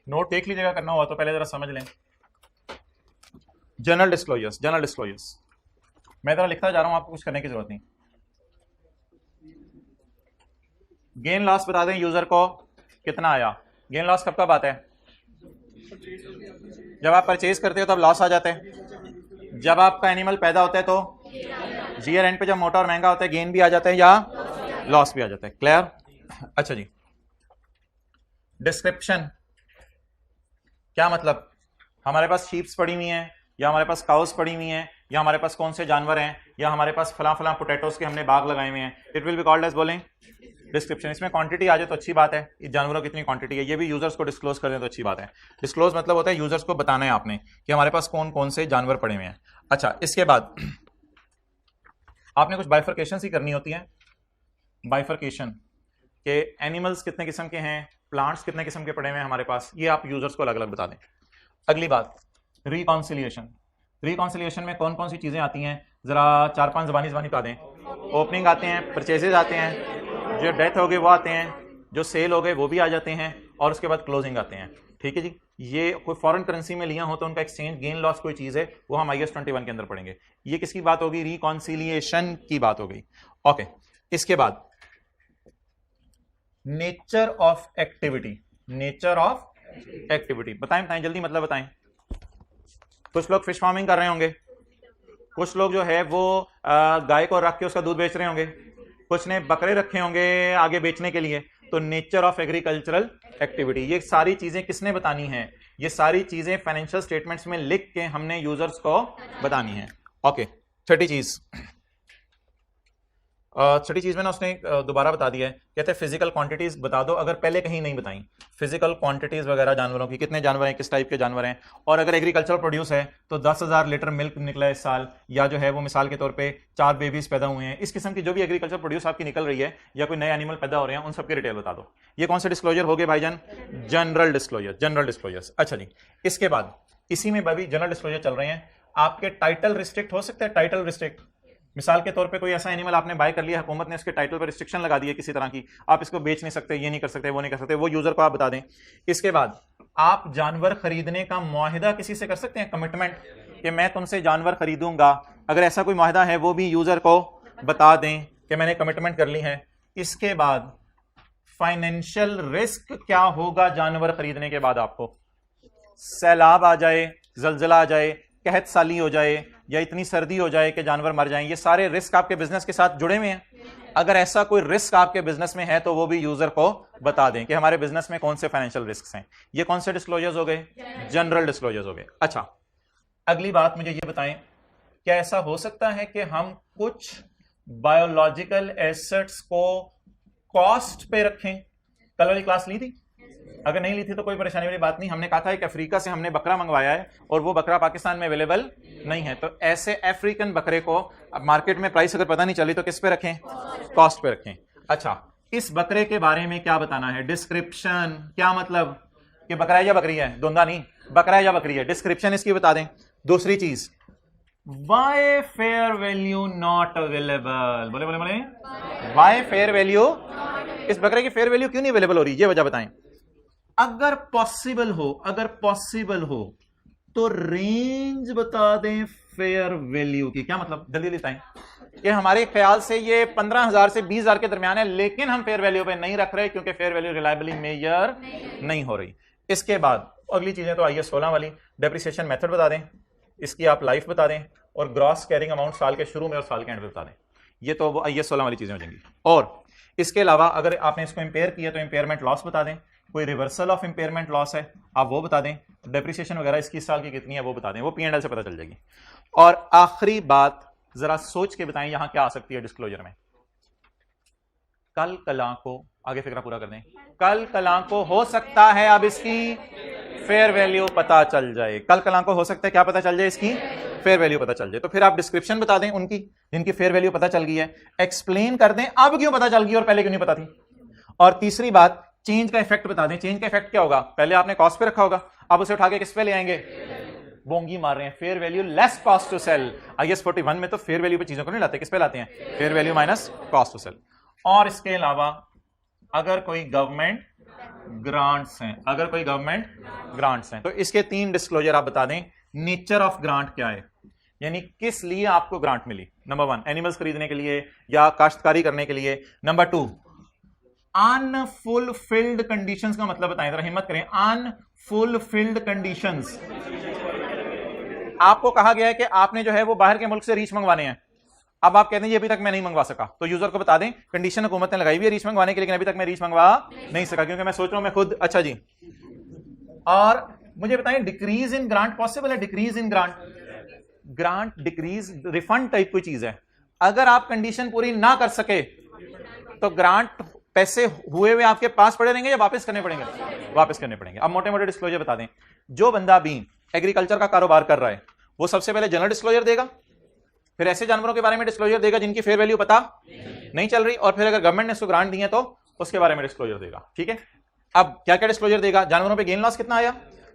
नोट एक लीजिएगा, करना हुआ तो पहले जरा समझ लें। जनरल डिस्क्लोजर्स मैं जरा लिखता जा रहा हूं, आपको कुछ करने की जरूरत नहीं। गेन लॉस बता दें यूजर को कितना आया। गेन लॉस कब कब आता है, जब आप परचेज करते हो तब लॉस आ जाता है, जब आपका एनिमल पैदा होता है तो ईयर एंड पे जब मोटा और महंगा होता है गेन भी आ जाता है या लॉस भी आ जाता है। क्लियर? अच्छा जी, डिस्क्रिप्शन क्या मतलब, हमारे पास शीप्स पड़ी हुई हैं, या हमारे पास काउस पड़ी हुई हैं, या हमारे पास कौन से जानवर हैं, या हमारे पास फला फला पोटैटोस के हमने बाग लगाए हुए हैं, it will be called as बोलें डिस्क्रिप्शन। इसमें क्वांटिटी आ जाए तो अच्छी बात है, इस जानवरों की कितनी क्वांटिटी है, ये भी यूजर्स को डिस्क्लोज कर दें तो अच्छी बात है। डिस्क्लोज मतलब होता है यूजर्स को बताना है आपने कि हमारे पास कौन कौन से जानवर पड़े हुए हैं। अच्छा, इसके बाद आपने कुछ बाइफर्केशन ही करनी होती है। बाइफर्केशन के एनिमल्स कितने किस्म के हैं, प्लांट्स कितने किस्म के पड़े हुए हैं हमारे पास, ये आप यूजर्स को अलग अलग बता दें। अगली बात रिकॉन्सिलिएशन में कौन कौन सी चीजें आती हैं, जरा 4-5 जबानी बता दें। ओपनिंग आते हैं, परचेजेज आते हैं, जो डेथ हो गए वो आते हैं, जो सेल हो गए वो भी आ जाते हैं, और उसके बाद क्लोजिंग आते हैं। ठीक है जी, ये कोई फॉरेन करेंसी में लिया हो तो उनका एक्सचेंज गेन लॉस कोई चीज है वो हम IS 21 के अंदर पढ़ेंगे। ये किसकी बात होगी, रिकॉन्सिलिएशन की बात हो गई। ओके, इसके बाद नेचर ऑफ एक्टिविटी बताएं जल्दी, मतलब बताएं। कुछ लोग फिश फार्मिंग कर रहे होंगे, कुछ लोग जो है वो गाय को रख के उसका दूध बेच रहे होंगे, कुछ ने बकरे रखे होंगे आगे बेचने के लिए। तो नेचर ऑफ एग्रीकल्चरल एक्टिविटी, ये सारी चीजें किसने बतानी है, ये सारी चीजें फाइनेंशियल स्टेटमेंट्स में लिख के हमने यूजर्स को बतानी है। ओके, छठी चीज में ना उसने दोबारा बता दिया है, कहते हैं फिजिकल क्वांटिटीज बता दो, अगर पहले कहीं नहीं बताई फिजिकल क्वांटिटीज वगैरह जानवरों की, कितने जानवर हैं, किस टाइप के जानवर हैं, और अगर एग्रीकल्चर प्रोड्यूस है तो 10,000 लीटर मिल्क निकला है इस साल, या जो है वो मिसाल के तौर पे 4 बेबीज पैदा हुए हैं, इस किस्म की जो भी एग्रीकल्चर प्रोड्यूस आपकी निकल रही है, या कोई नए एनिमल पैदा हो रहे हैं, उन सबकी डिटेल बता दो। ये कौन से डिस्क्लोजर हो गए भाईजान, जनरल डिस्क्लोजर। अच्छा जी, इसके बाद इसी में भी जनरल डिस्क्लोजर चल रहे हैं। आपके टाइटल रिस्ट्रिक्ट हो सकता है, टाइटल रिस्ट्रिक्ट, मिसाल के तौर पे कोई ऐसा एनिमल आपने बाय कर लिया, हुकूमत ने इसके टाइटल पर रिस्ट्रिक्शन लगा दी है किसी तरह की, आप इसको बेच नहीं सकते, ये नहीं कर सकते, वो नहीं कर सकते, वो यूजर को आप बता दें। इसके बाद आप जानवर खरीदने का मुआहिदा किसी से कर सकते हैं, कमिटमेंट, कि मैं तुमसे जानवर खरीदूंगा, अगर ऐसा कोई मुआहिदा है वो भी यूजर को बता दें कि मैंने कमिटमेंट कर ली है। इसके बाद फाइनेंशियल रिस्क क्या होगा जानवर खरीदने के बाद, आपको सैलाब आ जाए, जलजला आ जाए, कहत साली हो जाए, या इतनी सर्दी हो जाए कि जानवर मर जाएं, ये सारे रिस्क आपके बिजनेस के साथ जुड़े हुए हैं। अगर ऐसा कोई रिस्क आपके बिजनेस में है तो वो भी यूजर को बता दें कि हमारे बिजनेस में कौन से फाइनेंशियल रिस्क हैं। ये कौन से डिस्क्लोजर्स हो गए, जनरल डिस्क्लोजर्स हो गए। अच्छा, अगली बात मुझे ये बताएं, क्या ऐसा हो सकता है कि हम कुछ बायोलॉजिकल एसेट्स को कॉस्ट पे रखें? कल वाली क्लास ली थी, अगर नहीं ली थी तो कोई परेशानी वाली बात नहीं। हमने कहा था कि अफ्रीका से हमने बकरा मंगवाया है और वो बकरा पाकिस्तान में अवेलेबल नहीं है, तो ऐसे अफ्रीकन बकरे को अब मार्केट में प्राइस अगर पता नहीं चली तो किस पे रखें, कॉस्ट पे रखें। अच्छा, इस बकरे के बारे में क्या बताना है, डिस्क्रिप्शन, क्या मतलब कि बकरा है या बकरी है, धुंधा नहीं, बकरा है या बकरी है, डिस्क्रिप्शन इसकी बता दें। दूसरी चीज, why fair value not available, बोले बोले बोले, वाई फेयर वैल्यू, इस बकरे की फेयर वैल्यू क्यों नहीं अवेलेबल हो रही, ये वजह बताएं। अगर पॉसिबल हो, अगर पॉसिबल हो तो रेंज बता दें फेयर वैल्यू की। क्या मतलब, जल्दी बताएं कि हमारे ख्याल से ये 15,000 से 20,000 के दरमियान है, लेकिन हम फेयर वैल्यू पे नहीं रख रहे क्योंकि फेयर वैल्यू रिलायबली मेजर नहीं हो रही। इसके बाद अगली चीजें तो आइए 16 वाली, डेप्रिसिएशन मेथड बता दें, इसकी आप लाइफ बता दें, और ग्रॉस कैरिंग अमाउंट साल के शुरू में और साल के एंड में बता दें। ये तो वो आइए 16 वाली चीजें हो जाएंगी। और इसके अलावा अगर आपने इसको इंपेयर किया तो इंपेयरमेंट लॉस बता दें, कोई रिवर्सल ऑफ इंपेयरमेंट लॉस है आप वो बता दें, डेप्रिसिएशन वगैरह इसकी साल की कितनी है वो बता दें, वो P&L से पता चल जाएगी। और आखिरी बात जरा सोच के बताएं यहां क्या आ सकती है डिस्क्लोजर में। कल कला को, आगे फिक्रा पूरा कर दें, कल कला को हो सकता है अब इसकी फेयर वैल्यू पता चल जाए, कल कला को हो सकता है क्या पता चल जाए, इसकी फेयर वैल्यू पता चल जाए। तो फिर आप डिस्क्रिप्शन बता दें उनकी जिनकी फेयर वैल्यू पता चल गई है, एक्सप्लेन कर दें अब क्यों पता चल गई और पहले क्यों नहीं पता थी। और तीसरी बात, चेंज का इफेक्ट बता दें। चेंज का इफेक्ट क्या होगा, पहले आपने कॉस्ट पे रखा होगा, अब उसे उठा के किस पे ले आएंगे, बोंगी मार रहे हैं, fair value less cost to sell. IAS 41 में तो फेयर वैल्यू पे चीजों को नहीं लाते, किस पे लाते हैं, fair value minus cost to sell. और इसके अलावा अगर कोई गवर्नमेंट ग्रांट्स हैं, अगर कोई गवर्नमेंट ग्रांट्स हैं तो इसके 3 डिस्क्लोजर आप बता दें। नेचर ऑफ ग्रांट क्या है, यानी किस लिए आपको ग्रांट मिली, नंबर 1 एनिमल्स खरीदने के लिए या काश्तकारी करने के लिए। नंबर 2 अनफुलफिल्ड कंडीशंस का मतलब बताएं, जरा हिम्मत करें, अनफुलफिल्ड कंडीशंस। आपको कहा गया है कि आपने जो है वो बाहर के मुल्क से रीच मंगवाने हैं, अब आप कहते हैं ये अभी तक मैं नहीं मंगवा सका, तो यूजर को बता दें कंडीशन हुकूमत ने लगाई हुई है रीच मंगवाने के, लेकिन अभी तक मैं रीच मंगवा नहीं सका क्योंकि मैं सोच रहा हूं मैं खुद। अच्छा जी, और मुझे बताएं डिक्रीज इन ग्रांट पॉसिबल है, decrease in grant, grant decrease refund type कोई चीज है। अगर आप कंडीशन पूरी ना कर सके तो ग्रांट पैसे हुए हुए आपके पास पड़े रहेंगे या वापस करने पड़ेंगे, वापस करने पड़ेंगे। अब मोटे मोटे डिस्क्लोजर बता दें, जो बंदा भी एग्रीकल्चर का कारोबार कर रहा है वो सबसे पहले जनरल डिस्क्लोजर देगा, फिर ऐसे जानवरों के बारे में डिस्क्लोजर देगा जिनकी फेयर वैल्यू पता नहीं चल रही, और फिर अगर गवर्नमेंट ने उसको ग्रांट दी है तो उसके बारे में डिस्क्लोजर देगा। ठीक है, अब क्या क्या डिस्क्लोजर देगा, जानवरों पे गेन लॉस कितना आया,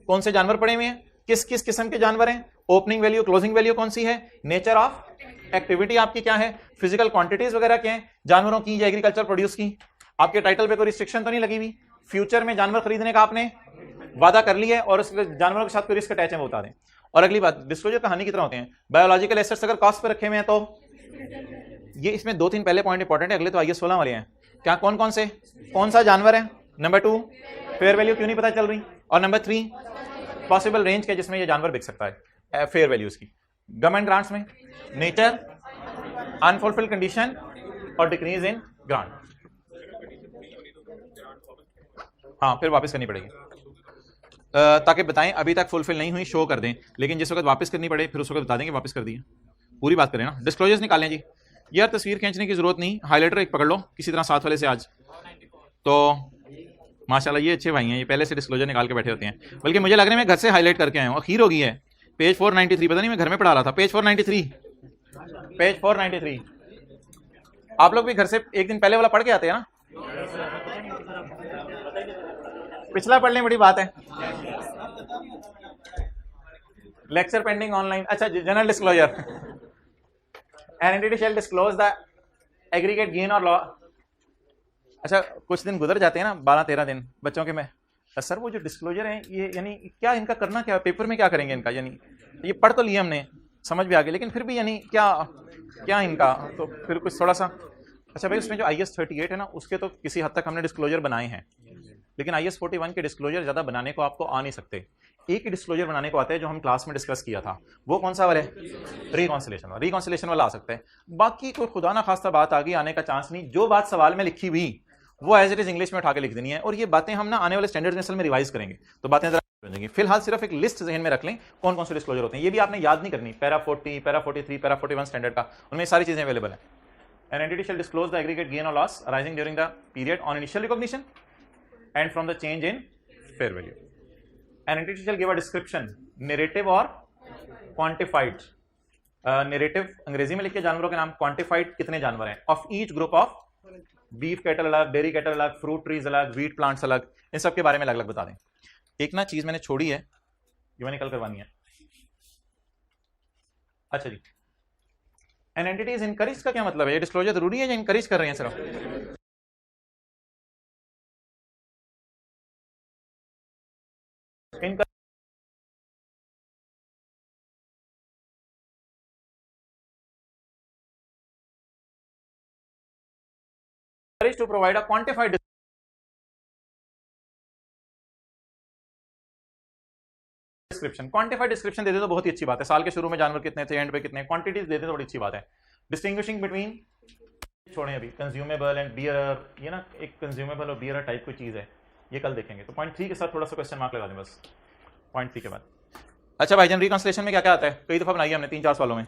कौन से जानवर पड़े हुए हैं, किस किस किस्म के जानवर हैं, ओपनिंग वैल्यू क्लोजिंग वैल्यू कौन सी है, नेचर ऑफ एक्टिविटी आपकी क्या है, फिजिकल क्वांटिटीज वगैरह क्या है जानवरों की या एग्रीकल्चर प्रोड्यूस की, आपके टाइटल पे कोई रिस्ट्रिक्शन तो नहीं लगी हुई, फ्यूचर में जानवर खरीदने का आपने वादा कर लिया है और उस जानवरों के साथ कोई रिस्क अटैच है वो बता दें। और अगली बात, डिस्क्लोजर कहानी की तरह होते हैं, बायोलॉजिकल एसेट्स अगर कॉस्ट पे रखे हुए हैं तो ये, इसमें 2-3 पहले पॉइंट इंपॉर्टेंट है, अगले तो IAS 16 वाले हैं। क्या, कौन कौन से, कौन सा जानवर है, नंबर 2 फेयर वैल्यू क्यों नहीं पता चल रही, और नंबर 3 पॉसिबल रेंज के जिसमें ये जानवर बिक सकता है फेयर वैल्यूज की। गवर्नमेंट ग्रांट्स में नेचर, अनफुलफिल्ड कंडीशन और डिक्रीज इन ग्रांट। हाँ, फिर वापस करनी पड़ेगी ताकि बताएं अभी तक फुलफिल नहीं हुई शो कर दें, लेकिन जिस वक्त वापस करनी पड़े फिर उस वक्त बता देंगे वापस कर दी है। पूरी बात करें ना, डिस्क्लोजर्स निकालें जी। यार तस्वीर खींचने की जरूरत नहीं, हाईलाइटर एक पकड़ लो किसी तरह साथ वाले से आज तो माशाल्लाह ये अच्छे भाई हैं, ये पहले से डिस्क्लोजर निकाल के बैठे होते हैं, बल्कि मुझे लग रहा है मैं घर से हाईलाइट करके आया हूँ, अखीर हो गई है। पेज 493, पता नहीं मैं घर में पढ़ा रहा था, पेज 493, पेज 493। आप लोग भी घर से एक दिन पहले वाला पढ़ के आते हैं ना, पिछला पढ़ लें, बड़ी बात है। Lecture pending online. अच्छा, general disclosure, an entity shall disclose the aggregate gain और लॉस। अच्छा, कुछ दिन गुजर जाते हैं ना, 12-13 दिन बच्चों के में, सर वो जो डिस्क्लोजर है ये यानी क्या, इनका करना क्या, पेपर में क्या करेंगे इनका, यानी ये पढ़ तो लिया हमने, समझ भी आ गया, लेकिन फिर भी यानी क्या क्या इनका, तो फिर कुछ थोड़ा सा। अच्छा भाई, उसमें जो IAS 38 है ना, उसके तो किसी हद तक हमने डिस्क्लोजर बनाए हैं, लेकिन IAS 41 के डिस्क्लोजर ज्यादा बनाने को आपको आ नहीं सकते। एक ही डिस्क्लोजर बनाने को आता है जो हम क्लास में डिस्कस किया था, वो कौन सा वाला है, रिकॉन्सिलेशन वाला, रिकॉन्सिलेशन वाला आ सकता है। बाकी कोई खुदा ना खास्ता बात आगे आने का चांस नहीं, जो बात सवाल में लिखी हुई वो एज इट इज इंग्लिश में उठा के लिख देनी है, और ये बातें हम ना आने वाले स्टैंडर्ड नेशनल में रिवाइज करेंगे तो बातें जरा हो जाएंगी। फिलहाल सिर्फ एक लिस्ट जहन में रख लें कौन कौन से डिस्क्लोजर होते हैं, ये भी आपने याद नहीं करनी, पैरा 40, पैरा 43, पैरा 41 स्टैंडर्ड का, उनमें सारी चीजें अवेलेबल है। An entity shall disclose the aggregate gain or loss arising during the period on initial recognition and from the change in fair value. N entity shell give a description, narrative और quantified. Narrative अंग्रेजी में लिखे जानवरों के नाम, quantified कितने जानवर हैं, of each group of beef cattle अलग, डेयरी कैटल अलग, फ्रूट ट्रीज अलग, व्हीट प्लांट्स अलग, इन सब के बारे में अलग अलग बता दें। एक ना चीज मैंने छोड़ी है, ये मैंने कल करवानी है। अच्छा जी, एन एंटिटी इज इनकरेज का क्या मतलब है? ये डिस्क्लोजर जरूरी है या इनकरेज कर रहे हैं सिर्फ? to provide a quantified description. Quantified description दे दे तो बहुत ही अच्छी बात है। साल के शुरू में जानवर कितने थे, एंड पे कितने, क्वांटिटीज दे दे तो बड़ी अच्छी बात है। डिस्टिंग्विशिंग बिटवीन, छोड़ें अभी, कंज्यूमेबल एंड बियरर, ये ना एक कंज्यूमेबल और बियरर टाइप कोई चीज है, ये कल देखेंगे। तो पॉइंट 3 के साथ थोड़ा सा क्वेश्चन मार्क लगा दें बस, पॉइंट 3 के बाद। अच्छा भाईजान, रिकंसिलिएशन में क्या क्या आता है? कई दफा बनाई है हमने 3-4 सालों में।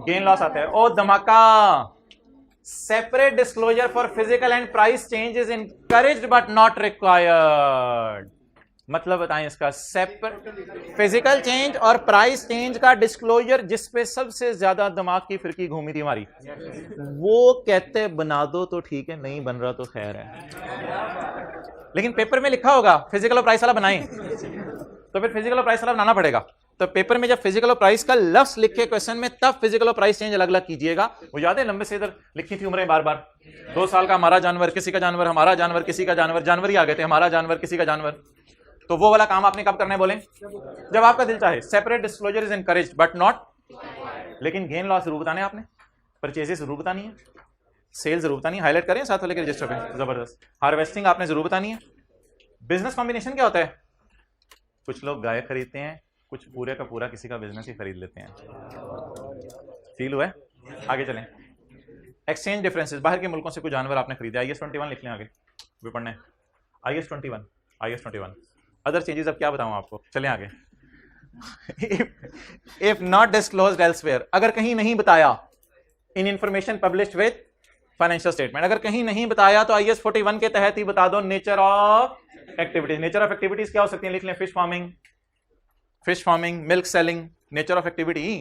गेन लॉस आता है। ओ धमाका, separate disclosure for physical and price change is encouraged but not required. मतलब बताएं इसका, सेपरेट फिजिकल चेंज और प्राइस चेंज का डिस्क्लोजर, जिसपे सबसे ज्यादा दिमाग की फिरकी घूमी थी हमारी, वो कहते बना दो तो ठीक है, नहीं बन रहा तो खैर है। लेकिन पेपर में लिखा होगा फिजिकल और प्राइस वाला बनाएं, तो फिर फिजिकल और प्राइस वाला बनाना पड़ेगा। तो पेपर में जब फिजिकल और प्राइस का लफ्ज लिखे क्वेश्चन में, तब फिजिकल और प्राइस चेंज अलग अलग कीजिएगा। वो याद है लंबे से इधर लिखी थी उम्रें बार बार, 2 साल का हमारा जानवर, किसी का जानवर, हमारा जानवर, किसी का जानवर, जानवर ही आ गए थे, हमारा जानवर, किसी का जानवर। तो वो वाला काम आपने कब करना है बोले? जब आपका दिल चाहे। Separate disclosure is encouraged but not, लेकिन गेन लॉस जरूर बताने आपने, परचेजेस जरूर बतानी है, सेल जरूर बतानी है, हाईलाइट करें साथ वाले के रजिस्टर पे, जबरदस्त। हार्वेस्टिंग आपने जरूर बतानी है। बिजनेस कॉम्बिनेशन क्या होता है? कुछ लोग गाय खरीदते हैं, कुछ पूरे का पूरा किसी का बिजनेस ही खरीद लेते हैं। फील हुआ है? आगे चलें। एक्सचेंज डिफरेंसेस, बाहर के मुल्कों से कुछ जानवर आपने खरीदे, IS 21 लिख लें, आगे भी पढ़ना है। IS 21 अदर चेंजेस अब क्या बताऊं आपको, चलें आगे। इफ नॉट डिस्क्लोज्ड एल्सवेयर, अगर कहीं नहीं बताया, इन information published with financial statement, अगर कहीं नहीं बताया तो IS 41 के तहत ही बता दो। Nature of activities, nature of activities क्या हो सकती है? लिख लें, fish farming, milk selling. Nature of activity,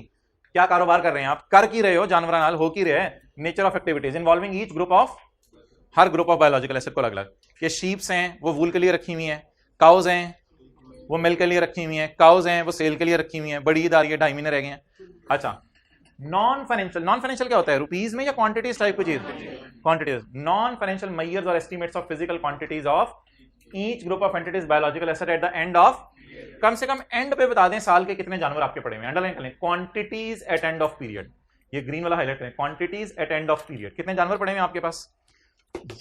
क्या कारोबार कर रहे हैं आप, कर की रहे हो, जानवर नाल हो की रहे हैं। Nature of activities involving each group of, her group of biological acid को अलग अलग। ये शीप्स हैं वो वूल के लिए रखी हुई हैं, काउज हैं वो मिल्क के लिए रखी हुई हैं, काउज हैं वो सेल के लिए रखी हुई हैं। बड़ी ईद आ रही है, 2.5 महीने रह गए हैं। अच्छा, नॉन फाइनेंशियल क्या होता है? रुपीज में या क्वांटिटीज टाइप की चीज? क्वांटिटीज। नॉन फाइनेंशियल मेजर्स और estimates of physical quantities of each group of entities biological assets at the end of, कम से कम एंड पे बता दें साल के कितने जानवर आपके पड़े हुए हैं। अंडरलाइन करें, quantities at end of period, ये ग्रीन वाला हाईलाइट करें, quantities at end of period, कितने जानवर पड़े हुए हैं आपके पास,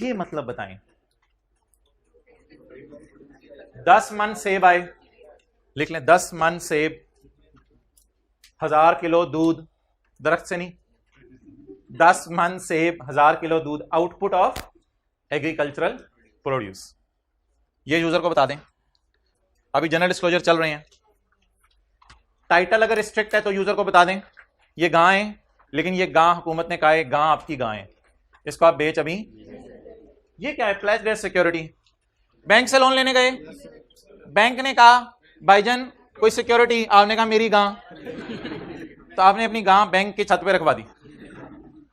ये मतलब बताएं। 10 मन सेब आए, लिख लें 10 मन सेब, 1000 किलो दूध, दरख्त से नहीं, 10 मन सेब, 1000 किलो दूध, आउटपुट ऑफ एग्रीकल्चरल प्रोड्यूस। ये यूजर को बता दें। अभी जनरल डिस्क्लोजर चल रहे हैं, टाइटल अगर स्ट्रिक्ट है तो यूजर को बता दें ये गां है, लेकिन ये गां हुकूमत ने कहा है गां आपकी गां है, इसको आप बेच अभी। ये क्या है? Pledge debt security. बैंक से लोन लेने गए, बैंक ने कहा भाईजान कोई सिक्योरिटी, आपने कहा मेरी गां, तो आपने अपनी गां बैंक की छत पे रखवा दी,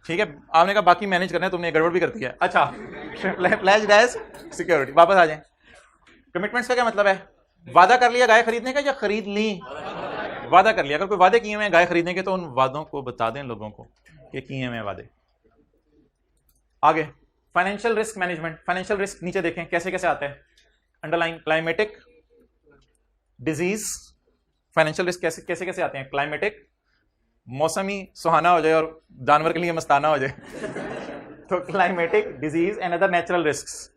ठीक है। आपने कहा बाकी मैनेज करना है, तुमने गड़बड़ भी करती है। अच्छा, प्लेज डेट सिक्योरिटी। वापस आ जाए। कमिटमेंट्स का क्या मतलब है? वादा कर लिया गाय खरीदने का या खरीद ली? वादा कर लिया। अगर कोई वादे किए हुए हैं गाय खरीदने के तो उन वादों को बता दें लोगों को कि किए हुए वादे। आगे, financial risk management. Financial risk नीचे देखें कैसे कैसे आता है, underline. Climatic, disease, financial risk कैसे कैसे कैसे आते हैं? क्लाइमेटिक, मौसम ही सुहाना हो जाए और जानवर के लिए मस्ताना हो जाए तो climatic, disease and other natural risk.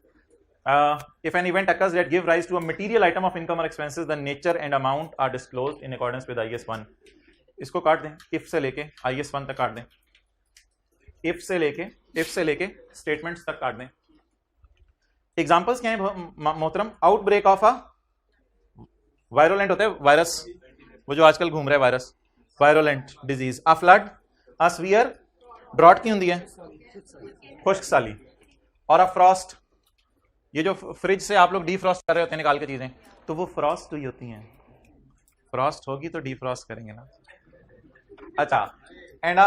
If an event occurs that give rise to a material item of income or expenses, the nature and amount are disclosed in accordance with IS 1. इसको काट दें, if से लेके IS 1 तक काट दें, if से लेके स्टेटमेंट्स तक काट दें। एग्जांपल्स क्या है मोहतरम? आउटब्रेक ऑफ अ वायरोलेंट होता है वायरस, वो जो आजकल घूम रहा है virus, virulent disease. A flood, a severe, drought की होती है खुश्क साली, और अ फ्रॉस्ट, ये जो फ्रिज से आप लोग डीफ्रॉस्ट कर रहे होते हैं निकाल के चीजें, तो वो फ्रॉस्ट हुई होती हैं, फ्रॉस्ट होगी तो डीफ्रॉस्ट करेंगे ना। अच्छा, and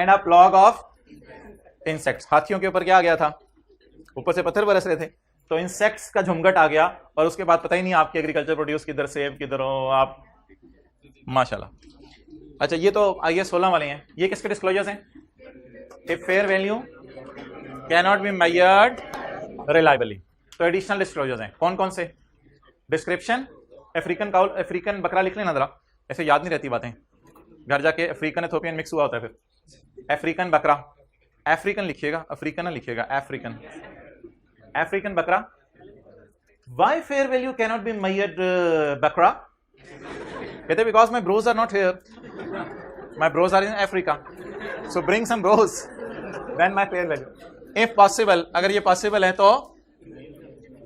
a plough of insects, हाथियों के ऊपर क्या आ गया था, ऊपर से पत्थर बरस रहे थे, तो इंसेक्ट्स का झुमघट आ गया, और उसके बाद पता ही नहीं आपकी एग्रीकल्चर प्रोड्यूस किधर, सेब किधर हो आप, माशाल्लाह। अच्छा, ये तो IAS 16 वाले हैं, ये किसके डिस्क्लोजर्स हैं? If fair value can not be measured reliably, तो एडिशनल डिस्क्लोजर्स हैं। कौन कौन से? डिस्क्रिप्शन, अफ्रीकन काउल, अफ्रीकन बकरा लिख लेना जरा, ऐसे याद नहीं रहती बातें, घर जाके अफ्रीकन एथोपियन मिक्स हुआ होता है फिर। अफ्रीकन बकरा, अफ्रीकन लिखिएगा, अफ्रीकन ना लिखिएगा, अफ्रीकन, अफ्रीकन बकरा। Why fair value can not be measured बकरा? कहते because my bros are not here, my bros are in Africa, so bring some bros, then my fair value. If possible, अगर ये possible है तो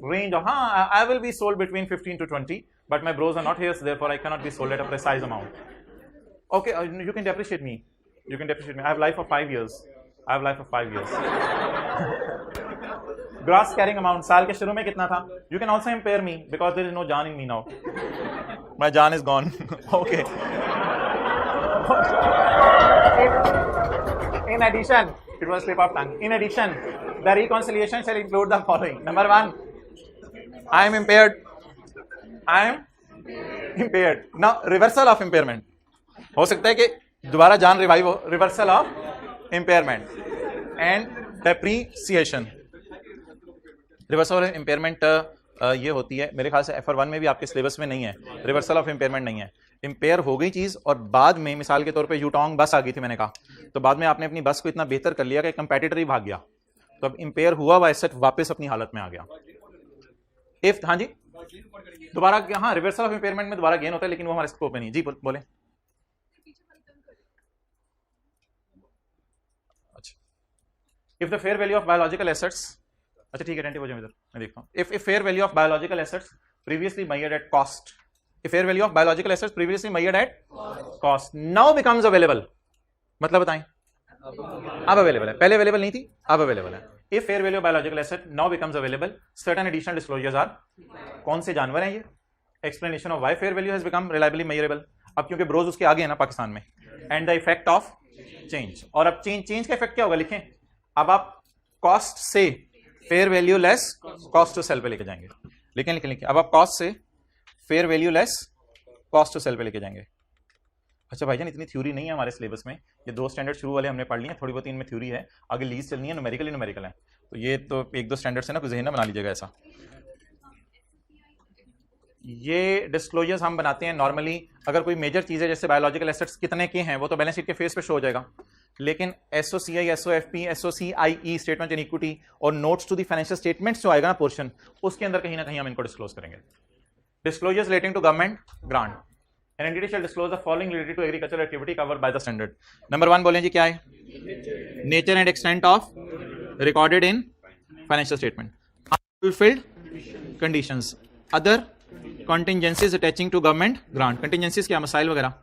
range, हाँ, I will be sold between 15 to 20, but my bros are not here, so therefore I can not be sold at a precise amount. Okay, you can depreciate me. You can depreciate me. I have life of 5 years. I have life of 5 years. Gross carrying amount साल के शुरू में कितना था? You can also impair me because there is no Jaan in me now. My Jaan is gone. Okay. In addition, it was slip of tongue. In addition, the reconciliation shall include the following. Number 1, I am impaired. I am impaired. Now, reversal of impairment. हो सकता है कि दोबारा जान revive हो, reversal of impairment and depreciation. Reversal of impairment ये होती है, मेरे ख्याल से FR1 में भी आपके सिलेबस में नहीं है, रिवर्सल ऑफ इंपेयरमेंट नहीं है। इंपेयर हो गई चीज और बाद में, मिसाल के तौर पे यूटोंग बस आ गई थी, मैंने कहा, तो बाद में आपने अपनी बस को इतना बेहतर कर लिया कि कंपेटिटर ही भाग गया, तो अब इंपेयर हुआ हुआ एसेट वापस अपनी हालत में आ गया। इफ, हाँ जी, दोबारा, हाँ, रिवर्सल ऑफ इंपेयरमेंट में दोबारा गेन होता है, लेकिन वो हमारे स्कोप में नहीं। जी बोले। If the fair value of biological assets, अच्छा ठीक है, अटेंटिव हो जाओ इधर, मैं देखता हूँ। If fair value of biological assets previously measured at cost, if fair value of biological assets previously measured at cost now becomes available, मतलब बताएं, अब अवेलेबल है, पहले अवेलेबल नहीं थी, अब अवेलेबल है। If fair value of biological asset now becomes available, certain additional disclosures are, कौन से जानवर हैं ये? Explanation of why fair value has become reliably measurable, अब क्योंकि ब्रोज उसके आगे है ना पाकिस्तान में, and the effect of change, और अब चेंज का इफेक्ट क्या होगा, लिखें, अब आप कॉस्ट से fair value less cost to sell पे लेके जाएंगे, लिखें, अब आप कॉस्ट से fair value less cost to sell पे लेके जाएंगे। अच्छा भाईजान, इतनी थ्योरी नहीं है हमारे सिलेबस में, ये 2 स्टैंडर्ड शुरू वाले हमने पढ़ लिए हैं, थोड़ी बहुत इनमें थ्योरी है, आगे लीज चलनी है, न्यूमेरिकल है, तो ये तो 1-2 स्टैंडर्ड से ना कुछ जहन बना लीजिएगा ऐसा। ये डिस्क्लोजर्स हम बनाते हैं नॉर्मली, अगर कोई मेजर चीज है, जैसे बायोलॉजिकल एसेट्स कितने के हैं वो तो बैलेंस शीट के फेस पे शो हो जाएगा, लेकिन SOCI, SOFP, SOCIE, statement in equity और notes to the financial statements जो आएगा ना पोर्शन, उसके अंदर कहीं ना कहीं हम इनको डिस्क्लोज करेंगे। Disclosures relating to government grant, an entity shall disclose the following related to agricultural activity covered by the standard. Number 1 बोलें जी, क्या है? Nature and extent of recorded in financial statement, unfulfilled conditions, other contingencies attaching to government grant. Contingencies क्या? मसाइल वगैरह,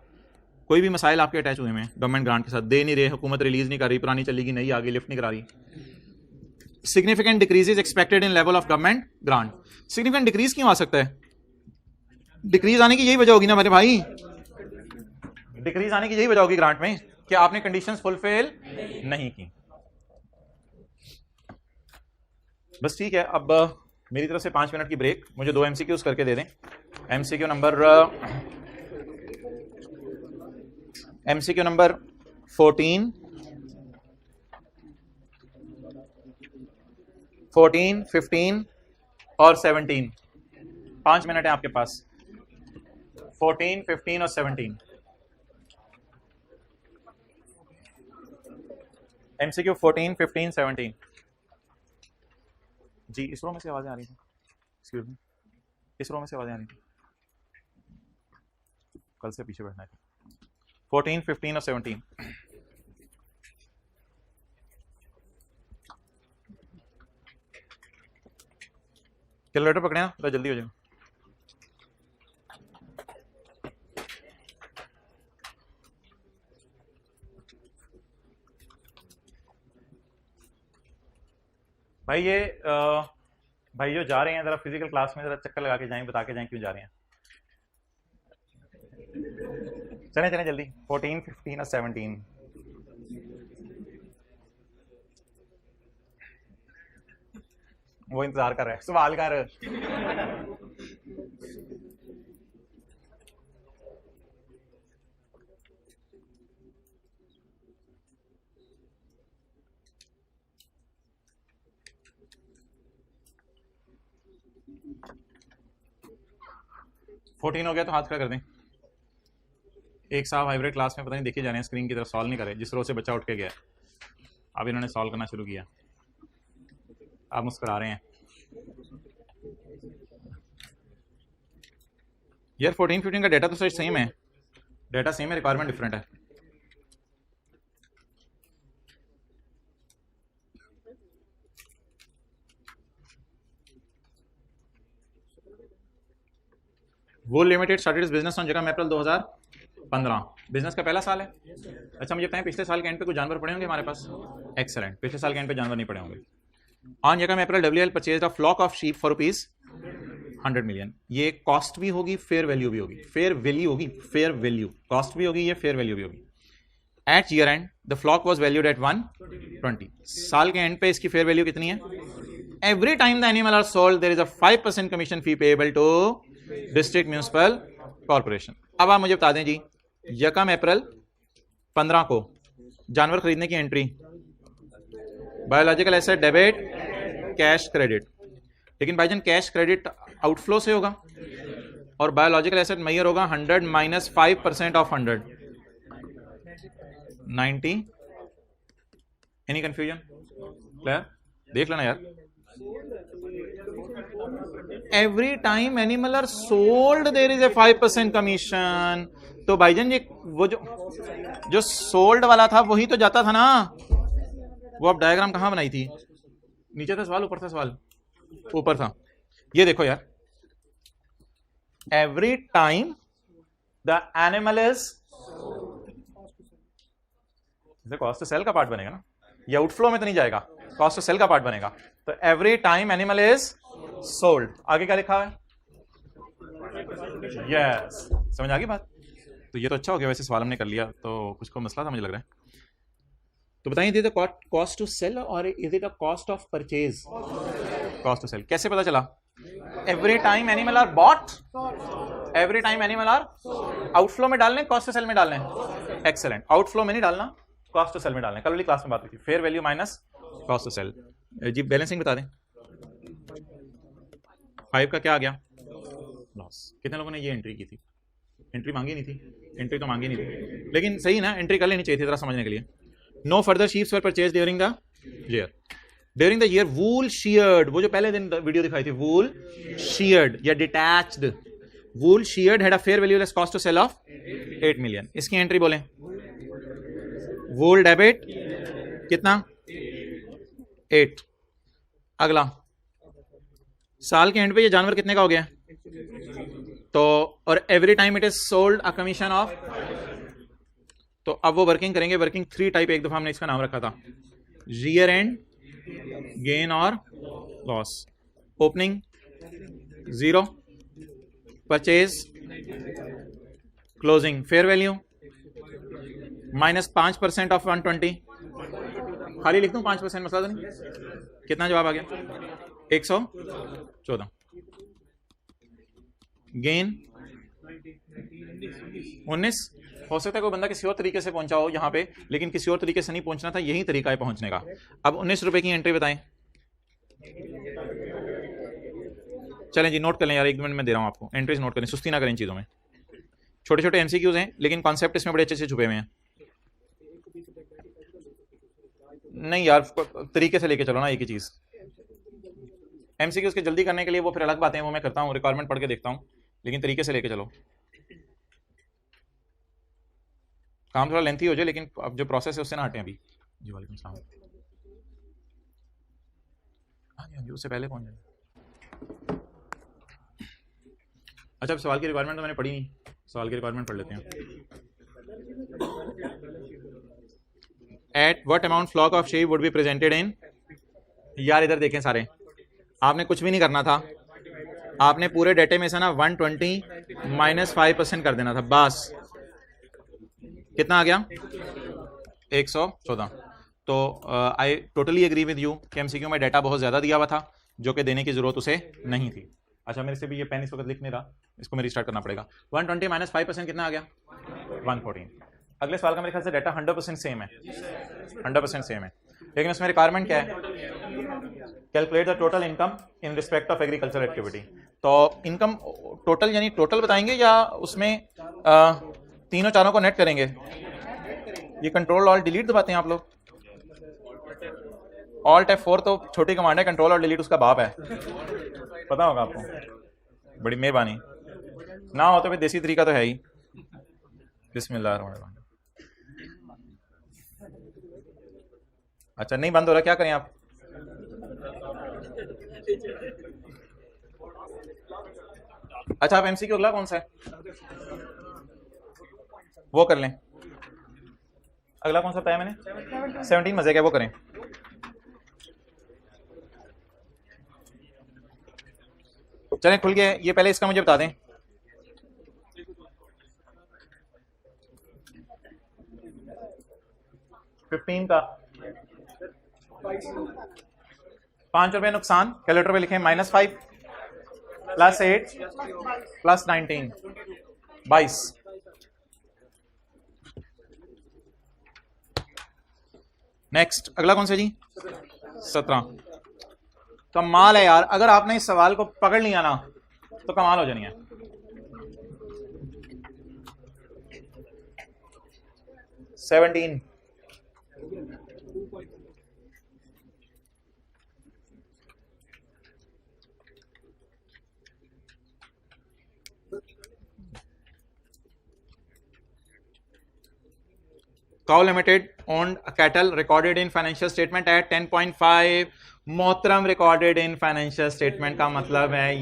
कोई भी मसाइल आपके अटैच हुए हैं गवर्नमेंट ग्रांट के साथ, दे नहीं रहे, हुकूमत रिलीज नहीं कर रही, पुरानी चलेगी, नई आगे लिफ्ट नहीं करा रही। Significant decreases expected in level of government grant, significant decrease क्यों आ सकता है? डिक्रीज आने की यही वजह होगी ना मेरे भाई, डिक्रीज आने की यही वजह होगी ग्रांट में कि आपने कंडीशंस फुलफिल नहीं की। बस ठीक है, अब मेरी तरफ से 5 मिनट की ब्रेक, मुझे 2 MCQs करके दे दें। MCQ नंबर 14, 15 और 17, 5 मिनट है आपके पास। 14, 15 और 17 MCQ 14, 15, 17। जी, इस रो में से आवाजें आ रही थी, एक्सक्यूज मी, इस रो में से आवाजें आ रही थी, कल से पीछे बैठना है। 14, 15 और 17। कैलकुलेटर पकड़े ना, तो जल्दी हो जाएगा। भाई ये भाई जो जा रहे हैं जरा फिजिकल क्लास में जरा चक्कर लगा के जाएं, बता के जाएं क्यों जा रहे हैं। चलें चलें जल्दी। 14, 15 और 17। वो इंतजार कर रहा है, सवाल कर। फोर्टीन हो गया तो हाथ खड़ा कर दें। एक साहब हाइब्रिड क्लास में पता नहीं देखे जा रहे हैं, स्क्रीन की तरफ सॉल्व नहीं करे, जिस रो से बच्चा उठ के गया अब इन्होंने सॉल्व करना शुरू किया। आप मुस्कुरा रहे हैं यार। 14, 15 का डाटा तो सही सेम है, डाटा सेम है, रिक्वायरमेंट डिफरेंट है। वो लिमिटेड स्टार्टेड बिजनेस ऑन जगह अप्रैल 2015। बिजनेस का पहला साल है। अच्छा मुझे बताएं पिछले साल के एंड पे कुछ जानवर पड़े होंगे हमारे पास? एक्सेलेंट, पिछले साल के एंड पे जानवर नहीं पड़े होंगे। ऑन जगह April WL purchase a flock of sheep for ₹100 million. ये कॉस्ट भी होगी, फेयर वैल्यू भी होगी। फेयर वैल्यू होगी, फेयर वैल्यू, कॉस्ट भी होगी, ये फेयर वैल्यू भी होगी। At year end the flock was valued at 120। साल के एंड पे इसकी फेयर वैल्यू कितनी है? Every time the animal are sold there is a 5% commission fee payable to district municipal corporation. अब आप मुझे बता दें जी, यकम अप्रैल 15 को जानवर खरीदने की entry, biological asset debit, cash credit. लेकिन भाईजान कैश क्रेडिट आउटफ्लो से होगा और बायोलॉजिकल एसेट मेजर होगा 100 minus 5% of 100, 90। Any confusion? Clear? देख लेना यार। Every time animal are sold there is a 5% commission. तो भाईजान ये वो जो सोल्ड वाला था वही तो जाता था ना। वो आप डायग्राम कहां बनाई थी? नीचे था सवाल, ऊपर था सवाल? ऊपर था। ये देखो यार, every time the animal is, cost to sell का पार्ट बनेगा ना, ये आउटफ्लो में तो नहीं जाएगा, कॉस्ट टू सेल का पार्ट बनेगा। तो every time animal is sold, आगे क्या लिखा है? यस, समझ आ गई बात? तो ये तो अच्छा हो गया, वैसे सवाल हमने कर लिया तो कुछ को मसला था मुझे लग रहा है। तो बताइए, is it cost to sell और is it a cost of purchase? Cost to sell. कैसे पता चला? Every time animal are bought, every time animal are outflow में डालने, कॉस्ट टू सेल में डालने। एक्सेलेंट, आउटफ्लो में नहीं डालना, कॉस्ट टू सेल में डालने। कल वाली क्लास में बात हुई थी, fair value minus cost to sell. जी बैलेंसिंग बता दें। 5 का क्या आ गया? लॉस। कितने लोगों ने ये एंट्री की थी? एंट्री मांगी नहीं थी, एंट्री तो मांगी नहीं थी, लेकिन सही ना, एंट्री कर लेनी चाहिए थी जरा समझने के लिए। No further sheeps were purchase during the year. During the year wool sheared, वो जो पहले दिन वीडियो दिखाई थी, वूल शीयर्ड या detached, wool sheared had a fair value less cost to sell of 8 million. इसकी एंट्री बोलें। वूल डेबिट कितना? 8। अगला, साल के एंड पे ये जानवर कितने का हो गया? तो और every time it is sold a commission of, तो अब वो वर्किंग करेंगे, वर्किंग 3 टाइप, एक दफा हमने इसका नाम रखा था, ईयर एंड गेन और loss. Opening 0, purchase, closing, fair value minus 5% of 120। खाली लिख दूं 5%, मसला तो नहीं? कितना जवाब आ गया? 114। गेन 19। हो सकता है कोई बंदा किसी और तरीके से पहुंचा हो यहाँ पे, लेकिन किसी और तरीके से नहीं पहुंचना था, यही तरीका है पहुंचने का। अब 19 रुपए की एंट्री बताएं। चलें जी, नोट कर लें यार, 1 मिनट में दे रहा हूं आपको, एंट्रीज नोट करें, सुस्ती ना करें इन चीजों में। छोटे छोटे एमसीक्यूज हैं, लेकिन कॉन्सेप्ट इसमें बड़े अच्छे से छुपे हुए हैं। नहीं यार, तरीके से लेके चलो ना एक ही चीज। एमसीक्यूज के जल्दी करने के लिए वो फिर अलग बातें हैं, वो मैं करता हूँ, रिक्वायरमेंट पढ़ के देखता हूँ, लेकिन तरीके से लेके चलो। काम थोड़ा लेंथी हो जाए, लेकिन अब जो प्रोसेस है उससे ना हटें अभी। जी वालेकुम सलाम। हाँ जी उससे पहले पहुंच जाए। अच्छा, अब सवाल की रिक्वायरमेंट तो मैंने पढ़ी नहीं, सवाल की रिक्वायरमेंट पढ़ लेते हैं। At what amount flock of sheep would be presented in, यार इधर देखें सारे, आपने कुछ भी नहीं करना था, आपने पूरे डेटे में से ना 120 माइनस 5% कर देना था बस। कितना आ गया? 114। तो I totally agree with you कि एमसीक्यू में डाटा बहुत ज़्यादा दिया हुआ था जो कि देने की ज़रूरत उसे नहीं थी। अच्छा, मेरे से भी ये पेन इस वक्त लिख नहीं रहा, इसको मैं रिस्टार्ट करना पड़ेगा। 120 माइनस 5% कितना आ गया? 114। अगले सवाल का मेरे ख्याल से डाटा 100% सेम है, 100% सेम है, लेकिन उसमें रिक्वायरमेंट क्या है? Calculate the total income in respect of agriculture activity. तो इनकम टोटल यानी टोटल बताएंगे या उसमें तीनों चारों को नेट करेंगे? ये कंट्रोल ऑल डिलीट दबाते हैं आप लोग? ऑल्ट F4 तो छोटी कमांड है, कंट्रोल और डिलीट उसका बाप है, पता होगा आपको। बड़ी मेहरबानी, ना हो तो फिर देसी तरीका तो है ही। बिस्मिल्लाह। अच्छा, नहीं बंद हो रहा, क्या करें आप? अच्छा, आप एमसीक्यू अगला कौन सा है वो कर लें। अगला कौन सा बताया मैंने? 17 मजे का, वो करें। चलें, खुल गया। ये पहले इसका मुझे बता दें। $15 का 5 रुपये नुकसान। कैलकुलेटर पे लिखें -5 + 8 + 19 22। नेक्स्ट, अगला कौन सा जी? 17। कमाल है यार, अगर आपने इस सवाल को पकड़ लिया ना तो कमाल हो जानी है। $17। Cow Limited owned a cattle recorded in financial statement at 10.5। मोहतरम, रिकॉर्डेड इन फाइनेंशियल स्टेटमेंट का मतलब है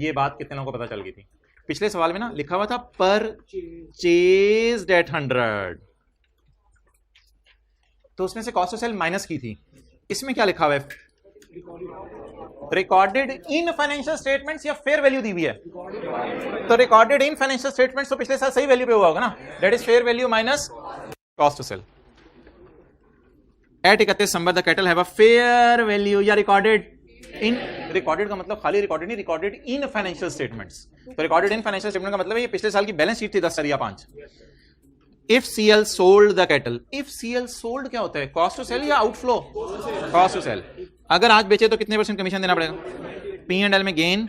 ये बात कितने लोगों को पता चल गई थी? पिछले सवाल में ना लिखा हुआ था परचेज्ड एट 100, तो उसमें से कॉस्ट ऑफ सेल माइनस की थी। इसमें क्या लिखा हुआ है? रिकॉर्डेड इन फाइनेंशियल स्टेटमेंट्स या फेयर वैल्यू दी हुई है? तो रिकॉर्डेड इन फाइनेंशियल स्टेटमेंट्स तो पिछले साल सही वैल्यू पे हुआ होगा ना, that is fair value minus cost of sell. At 31 December the cattle have a fair value या रिकॉर्डेड इन। रिकॉर्डेड का मतलब खाली रिकॉर्डेड नहीं, रिकॉर्डेड इन फाइनेंशियल स्टेटमेंट्स। तो रिकॉर्डेड इन फाइनेंशियल स्टेटमेंट का मतलब है ये पिछले साल की बैलेंस शीट थी 10/5। If CL sold the cattle, if CL sold क्या होता है? कॉस्ट टू सेल या आउटफ्लो? Cost to sell. अगर आज बेचे तो कितने % कमीशन देना पड़ेगा? P&L में गेन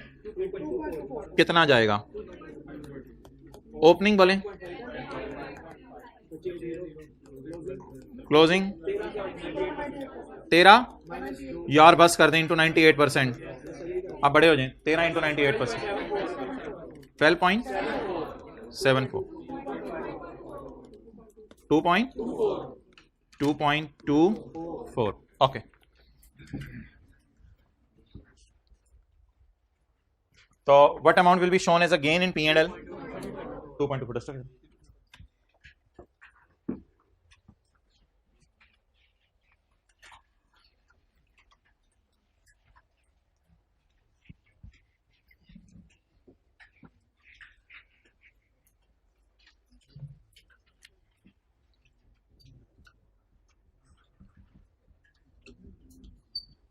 कितना जाएगा? ओपनिंग बोलें, क्लोजिंग 13 यार बस कर दें, इंटू 98%। आप बड़े हो जाएं, 13 इंटू 98%, 12.74, 2.24। ओके, तो what amount will be shown as a gain in P&L? 2.24।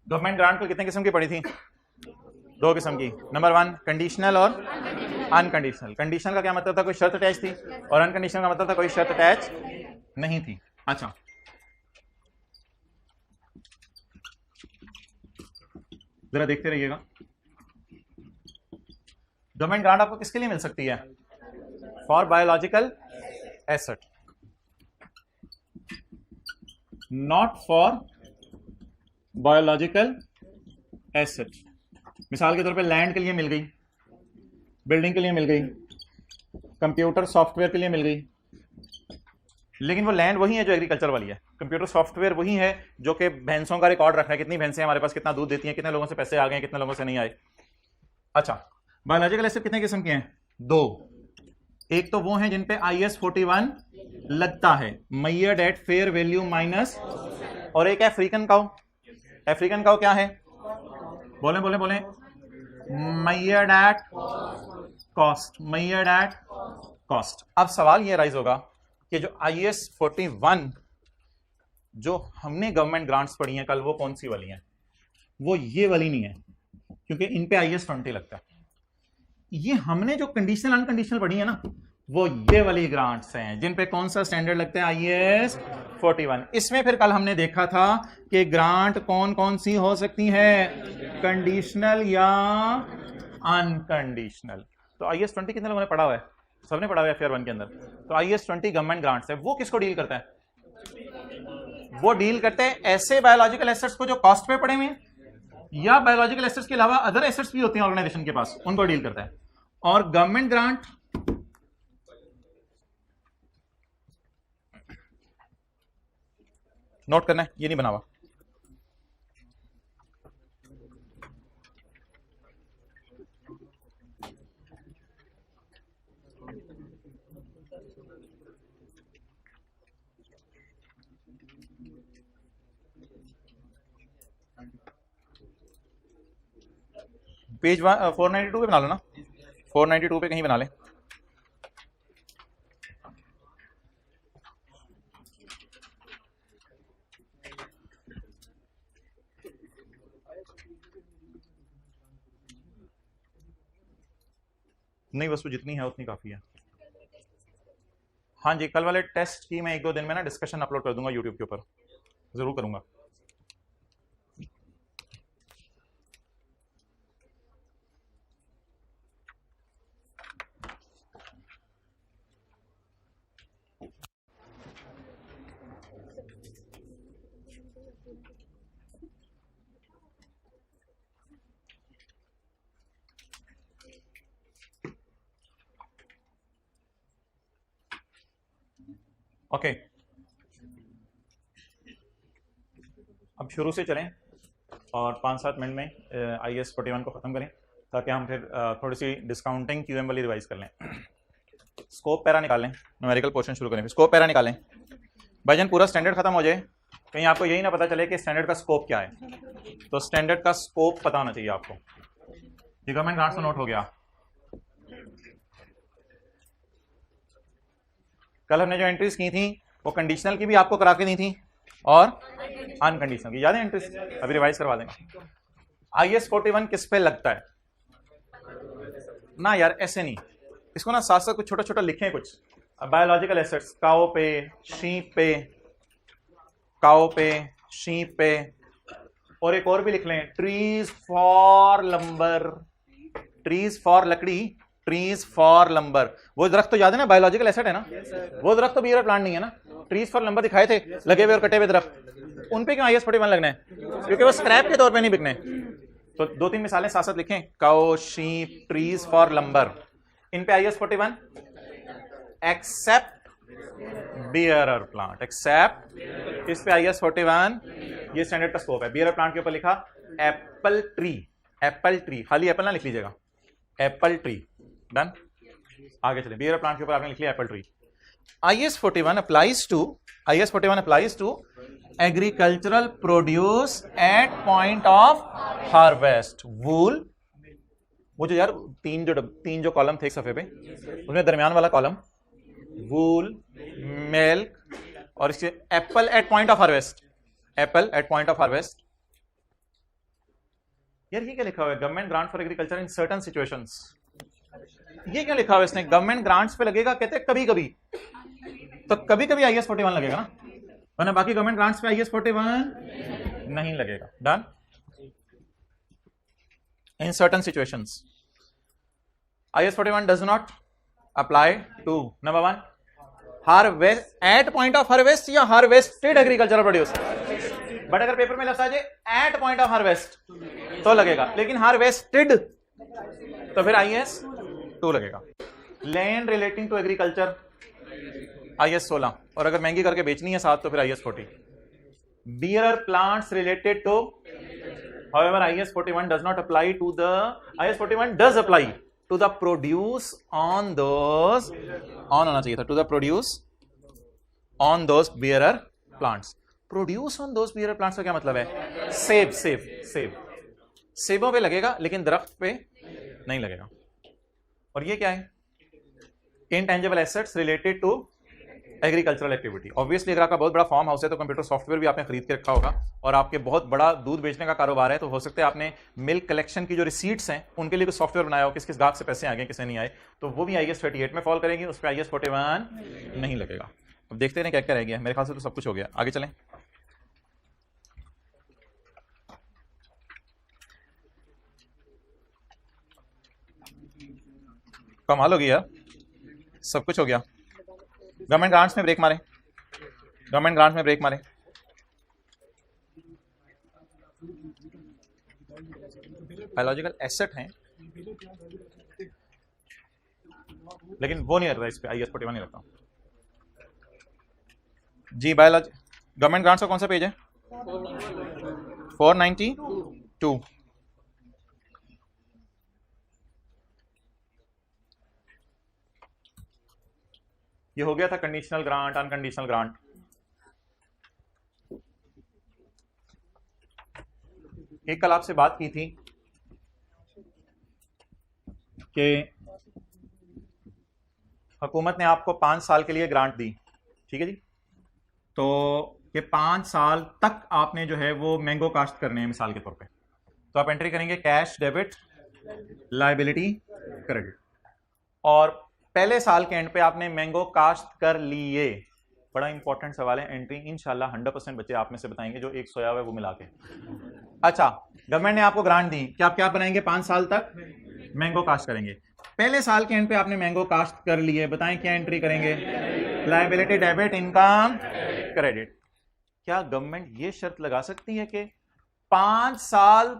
Government grant को कितने किस्म की पड़ी थी? 2 किस्म की। नंबर 1 कंडीशनल और अनकंडीशनल। कंडीशनल का क्या मतलब था? कोई शर्त अटैच थी, और अनकंडीशनल का मतलब था कोई शर्त अटैच नहीं थी। अच्छा, जरा देखते रहिएगा। गवर्नमेंट ग्रांट आपको किसके लिए मिल सकती है? For biological asset, not for biological asset. मिसाल के तौर पे लैंड के लिए मिल गई, बिल्डिंग के लिए मिल गई, कंप्यूटर सॉफ्टवेयर के लिए मिल गई, लेकिन वो लैंड वही है जो एग्रीकल्चर वाली है, कंप्यूटर सॉफ्टवेयर वही है जो कि भैंसों का रिकॉर्ड रखना है, कितनी भैंसें हमारे पास, कितना दूध देती हैं, कितने लोगों से पैसे आ गए, कितने लोगों से नहीं आए। अच्छा, बायोलॉजिकल एसेट कितने किस्म के हैं? 2। एक तो वो हैं जिन पे IS 41 लगता है, measured at fair value minus, और एक है अफ्रीकन काउ। अफ्रीकन काउ क्या है? बोलें बोलें बोलें, measured at cost, measured at cost. अब सवाल ये राइज होगा कि जो IAS 41 जो हमने गवर्नमेंट ग्रांट्स पढ़ी हैं कल, वो कौन सी वाली हैं? वो ये वाली नहीं है, क्योंकि इन पे IAS 20 लगता है। ये हमने जो कंडीशनल अनकंडीशनल पढ़ी है ना, वो ये वाली ग्रांट्स हैं जिन पे कौन सा स्टैंडर्ड लगता है? IAS 41। इसमें फिर कल हमने देखा था कि ग्रांट कौन कौन सी हो सकती है, कंडीशनल या अनकंडीशनल। तो IAS 20 कितने लोगों ने पढ़ा हुआ है? सबने पढ़ा हुआ है FR 1 के अंदर। तो IAS 20 गवर्नमेंट ग्रांट्स है। वो किसको डील करता है? वो डील करते हैं ऐसे बायोलॉजिकल एसेट्स को जो कॉस्ट पे पड़े हुए हैं, या बायोलॉजिकल एसेट्स के अलावा अदर एसेट्स भी होते हैं ऑर्गेनाइजेशन के पास, उनको डील करता है। और गवर्नमेंट ग्रांट नोट करना है, ये नहीं बना हुआ। पेज 492 पे बना लो ना, 492 पे कहीं बना ले। नहीं, वस्तु जितनी है उतनी काफी है। हाँ जी, कल वाले टेस्ट की मैं 1-2 दिन में ना डिस्कशन अपलोड कर दूंगा यूट्यूब के ऊपर, जरूर करूंगा। ओके, अब शुरू से चलें और 5-7 मिनट में IAS 41 को ख़त्म करें, ताकि हम फिर थोड़ी सी डिस्काउंटिंग QM वाली रिवाइज कर लें। स्कोप पैरा निकाल लें, न्यूमेरिकल पोर्शन शुरू करें, फिर स्कोप पैरा निकालें। भाईजान पूरा स्टैंडर्ड खत्म हो जाए, कहीं आपको यही ना पता चले कि स्टैंडर्ड का स्कोप क्या है। तो स्टैंडर्ड का स्कोप पता होना चाहिए आपको। गवर्नमेंट ग्रांट्स तो नोट हो गया। कल हमने जो एंट्रीज की थी वो कंडीशनल की भी आपको करा के दी थी और अनकंडीशनल की, याद है एंट्रीज? अभी रिवाइज करवा देंगे। IAS 41 किस पे लगता है ना यार? ऐसे नहीं, इसको ना साथ साथ कुछ छोटा छोटा लिखें। कुछ बायोलॉजिकल एसेट्स, काओ पे, शीप पे, काओ पे, शीप पे, और एक और भी लिख लें, trees for lumbar, trees for लकड़ी, ट्रीज फॉर लंबर। वो दरख्त तो याद है ना, बायोलॉजिकल एसेट है ना? वो दरख्त तो बियर प्लांट नहीं है ना। ट्रीज फॉर लंबर दिखाए थे, लगे हुए और कटे हुए दरख्त, उन पे क्यों IAS 41 लगना है? क्योंकि वो स्क्रैप के तौर पे नहीं बिकने। तो 2-3 मिसालें साथ साथ लिखें, cow, sheep, trees for lumber, इन पे IAS 41 except bearer plant, except इस पे IAS 41, ये स्टैंडर्ड का स्कोप है। बियरर प्लांट के ऊपर लिखा एप्पल ट्री, एप्पल ट्री, खाली एप्पल ना लिख लीजिएगा, एप्पल ट्री। डन, आगे चले। बियरर प्लांट के ऊपर आपने लिख लिया Apple tree. IAS 41 applies to agricultural produce at point of harvest. Wool, वो जो यार तीन जो कॉलम थे एक सफे पे, उसमें दरमियान वाला कॉलम वूल, मिल्क, और इसके apple at point of harvest, apple at point of harvest. यार ये क्या लिखा हुआ है? Government grant for agriculture in certain situations. ये क्या लिखा हुआ है इसने? गवर्नमेंट ग्रांट्स पे लगेगा, कहते हैं कभी कभी, तो कभी कभी IAS 41 लगेगा ना, वरना बाकी गवर्नमेंट ग्रांट्स पे IAS 41 नहीं लगेगा। Done, in certain situations IAS 41 does not apply to number 1 harvest at point of harvest या हार्वेस्टेड एग्रीकल्चरल प्रोड्यूस। बट अगर पेपर में लफ्ज आ जाए एट पॉइंट ऑफ हार्वेस्ट तो लगेगा, लेकिन हार्वेस्टेड तो फिर IAS 2 लगेगा। Land relating to agriculture IAS 16, और अगर महंगी करके बेचनी है 7 तो फिर IAS 40। Bearer plants related to, however IAS 41 does not apply to the, IAS 41 does apply to the produce on those, on होना चाहिए था, to the produce on those bearer plants। produce on those bearer plants का क्या मतलब है? Save, save, save, सेबों पे लगेगा लेकिन दरख्त पे नहीं लगेगा। और ये क्या है? Intangible assets related to agricultural activity. Obviously अगर आपका बहुत बड़ा फार्म हाउस है तो कंप्यूटर सॉफ्टवेयर भी आपने खरीद के रखा होगा, और आपके बहुत बड़ा दूध बेचने का कारोबार है तो हो सकता है आपने मिल्क कलेक्शन की जो रिसीट्स हैं उनके लिए कुछ सॉफ्टवेयर बनाया हो, किस किस गाहक से पैसे आ गए किसे नहीं आए, तो वो भी IAS 38 में फॉल करेगी, उस पर IAS 41 नहीं लगेगा। अब देखते हैं क्या क्या रह गया। मेरे ख्याल से तो सब कुछ हो गया, आगे चलें। कमाल हो गया, सब कुछ हो गया। गवर्नमेंट ग्रांट्स में ब्रेक मारे, गवर्नमेंट ग्रांट्स में ब्रेक मारे। बायोलॉजिकल एसेट हैं लेकिन वो नहीं लग रहा, इस पे IAS 41 नहीं लगता जी। बायोलॉजी गवर्नमेंट ग्रांट्स का कौन सा पेज है? 492। ये हो गया था कंडीशनल ग्रांट, अनकंडीशनल ग्रांट। एक कल आपसे बात की थी कि हुकूमत ने आपको 5 साल के लिए ग्रांट दी, ठीक है जी, तो ये 5 साल तक आपने जो है वो मैंगो काश्त करने हैं मिसाल के तौर पे। तो आप एंट्री करेंगे कैश, डेबिट, लायबिलिटी, क्रेडिट, और पहले साल के एंड पे आपने मैंगो काश्त कर लिए। बड़ा इंपॉर्टेंट सवाल है, एंट्री इंशाल्लाह 100% बच्चे आप में से बताएंगे जो एक सोया हुआ है वो मिला के। अच्छा, गवर्नमेंट ने आपको ग्रांट दी कि आप क्या बनाएंगे? 5 साल तक मैंगो काश्त करेंगे। पहले साल के एंड पे आपने मैंगो काश्त कर लिए, बताएं क्या एंट्री करेंगे? Liability, debit, income, credit. क्या गवर्नमेंट ये शर्त लगा सकती है कि 5 साल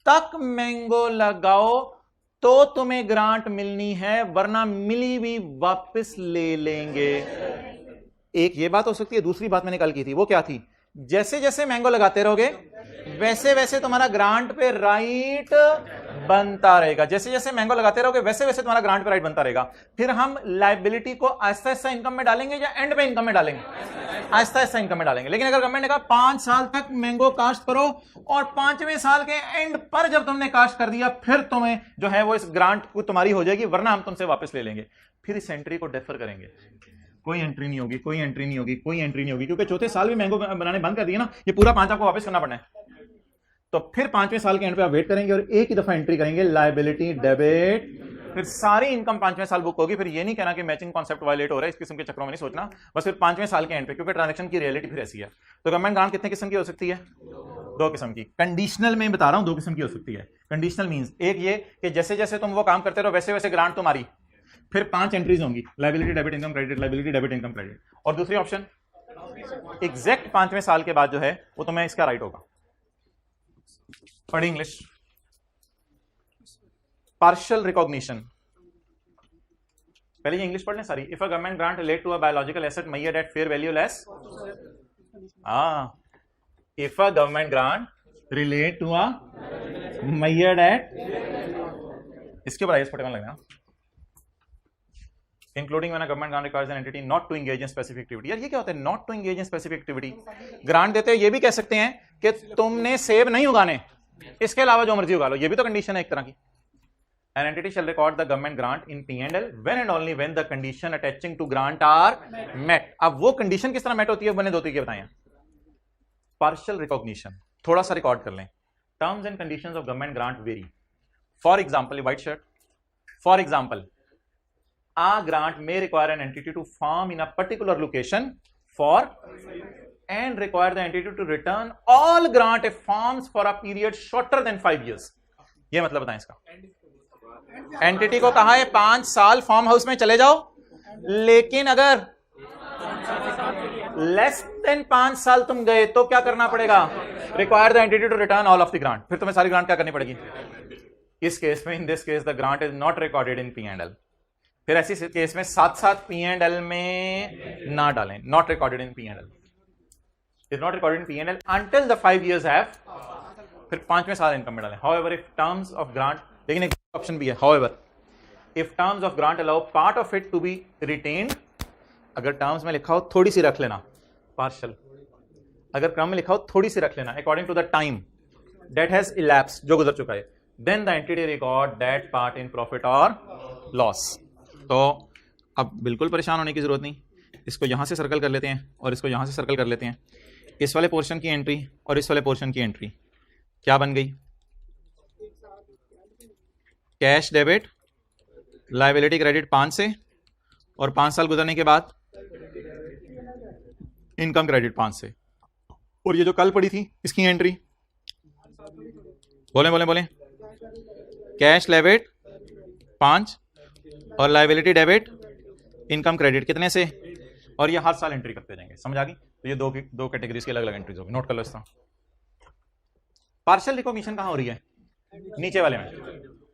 तक मैंगो लगाओ तो तुम्हें ग्रांट मिलनी है, वरना मिली भी वापस ले लेंगे? एक ये बात हो सकती है। दूसरी बात मैंने कल की थी, वो क्या थी? जैसे जैसे मैंगो लगाते रहोगे वैसे वैसे तुम्हारा ग्रांट पे राइट बनता रहेगा। जैसे जैसे मैंगो लगाते रहोगे वैसे वैसे तुम्हारा ग्रांट पे राइट बनता रहेगा। फिर हम लायबिलिटी को आहिस्ता आहिस्ता इनकम में डालेंगे या एंड पे इनकम में डालेंगे? आहिस्ता आहिस्ता इनकम में डालेंगे। लेकिन अगर गवर्नमेंट ने कहा 5 साल तक मैंगो काश्त करो और 5वें साल के एंड पर जब तुमने काश्त कर दिया फिर तुम्हें जो है वो इस ग्रांट को तुम्हारी हो जाएगी, वरना हम तुमसे वापस ले लेंगे, फिर इस एंट्री को डेफर करेंगे। कोई एंट्री नहीं होगी, कोई एंट्री नहीं होगी, कोई एंट्री नहीं होगी, क्योंकि चौथे साल भी मैंगो बनाने बंद कर दिए ना, ये पूरा 5 आपको वापस करना पड़ना है। तो फिर 5वें साल के एंड पे आप वेट करेंगे और एक ही दफा एंट्री करेंगे, लायबिलिटी, डेबिट, फिर सारी इनकम 5वें साल बुक होगी। फिर ये नहीं कहना कि मैचिंग कॉन्सेप्ट वायलेट हो रहा है, इस किस्म के चक्रों में नहीं सोचना, बस फिर 5वें साल के एंड पे, क्योंकि ट्रांजैक्शन की रियलिटी फिर ऐसी है। तो गवर्नमेंट ग्रांट कितने किस्म की हो सकती है? 2 किस्म की। कंडीशनल में बता रहा हूं 2 किस्म की हो सकती है। कंडीशनल मींस एक ये कि जैसे जैसे तुम वो काम करते रहो वैसे वैसे ग्रांट तुम्हारी, फिर 5 एंट्रीज होंगी, liability, debit, income, credit, liability, debit, income, credit. और दूसरी ऑप्शन एग्जैक्ट 5वें साल के बाद जो है वो तुम्हें इसका राइट होगा। पढ़ी इंग्लिश। पार्शियल रिकॉग्निशन, पहले ये इंग्लिश पढ़ लें सारी। If a government grant relate to a biological asset measured at fair value less, if a government grant relate to a measured at, इसके ऊपर IAS 41 लगना, including when a government grant requires an entity not to engage in specific activity. यार ये क्या होता है not to engage in specific activity? Grant देते हैं, ये भी कह सकते हैं कि तुमने सेब नहीं उगाने, इसके अलावा जो मर्जी उगा लो, ये भी तो कंडीशन है एक तरह की। An entity shall record the government grant in P&L when and only when the condition attaching to grant are met। अब वो कंडीशन किस तरह मेट होती है बने 2 तरीके बताएं। पार्शियल रिकॉग्निशन, थोड़ा सा रिकॉर्ड कर लें। Terms and conditions of government grant very. For example, white shirt, for example, a grant may require an entity to farm in a particular location for and require the entity to return all grant if farms for a period shorter than 5 years। ये मतलब बताएं इसका। Entity को कहा है 5 साल farm house में चले जाओ, लेकिन अगर लेस देन 5 साल तुम गए तो क्या करना पड़ेगा? Require the entity to return all of the grant. फिर तुम्हें सारी ग्रांट क्या करनी पड़ेगी? इस केस में, in this case the grant is not recorded in P&L। फिर ऐसी केस में साथ P&L में ना डालें, not recorded in P&L, is not recorded in P&L until the 5 years have, फिर 5वें साल इनकम में डालें। However if terms of grant, लेकिन एक ऑप्शन भी है, however if terms of grant allow part of it to be retained, अगर टर्म्स में लिखा हो थोड़ी सी रख लेना, पार्शियल, अगर क्रम में लिखा हो थोड़ी सी रख लेना, according to the time, that has elapse, जो गुजर चुका है, then the entity record that part in profit और लॉस। तो अब बिल्कुल परेशान होने की जरूरत नहीं, इसको यहां से सर्कल कर लेते हैं और इसको यहां से सर्कल कर लेते हैं। इस वाले पोर्शन की एंट्री और इस वाले पोर्शन की एंट्री क्या बन गई? कैश डेबिट, लायबिलिटी क्रेडिट 5 से, और 5 साल गुजरने के बाद इनकम क्रेडिट 5 से। और ये जो कल पड़ी थी इसकी एंट्री, बोले बोले बोले, कैश डेबिट 5 और लायबिलिटी डेबिट इनकम क्रेडिट कितने से, और ये हर साल एंट्री करते जाएंगे। समझ आ गई? तो ये दो कैटेगरीज की अलग अलग एंट्रीज होगी, नोट कर लो इसका। पार्शियल रिकॉग्निशन कहां हो रही है? नीचे वाले में,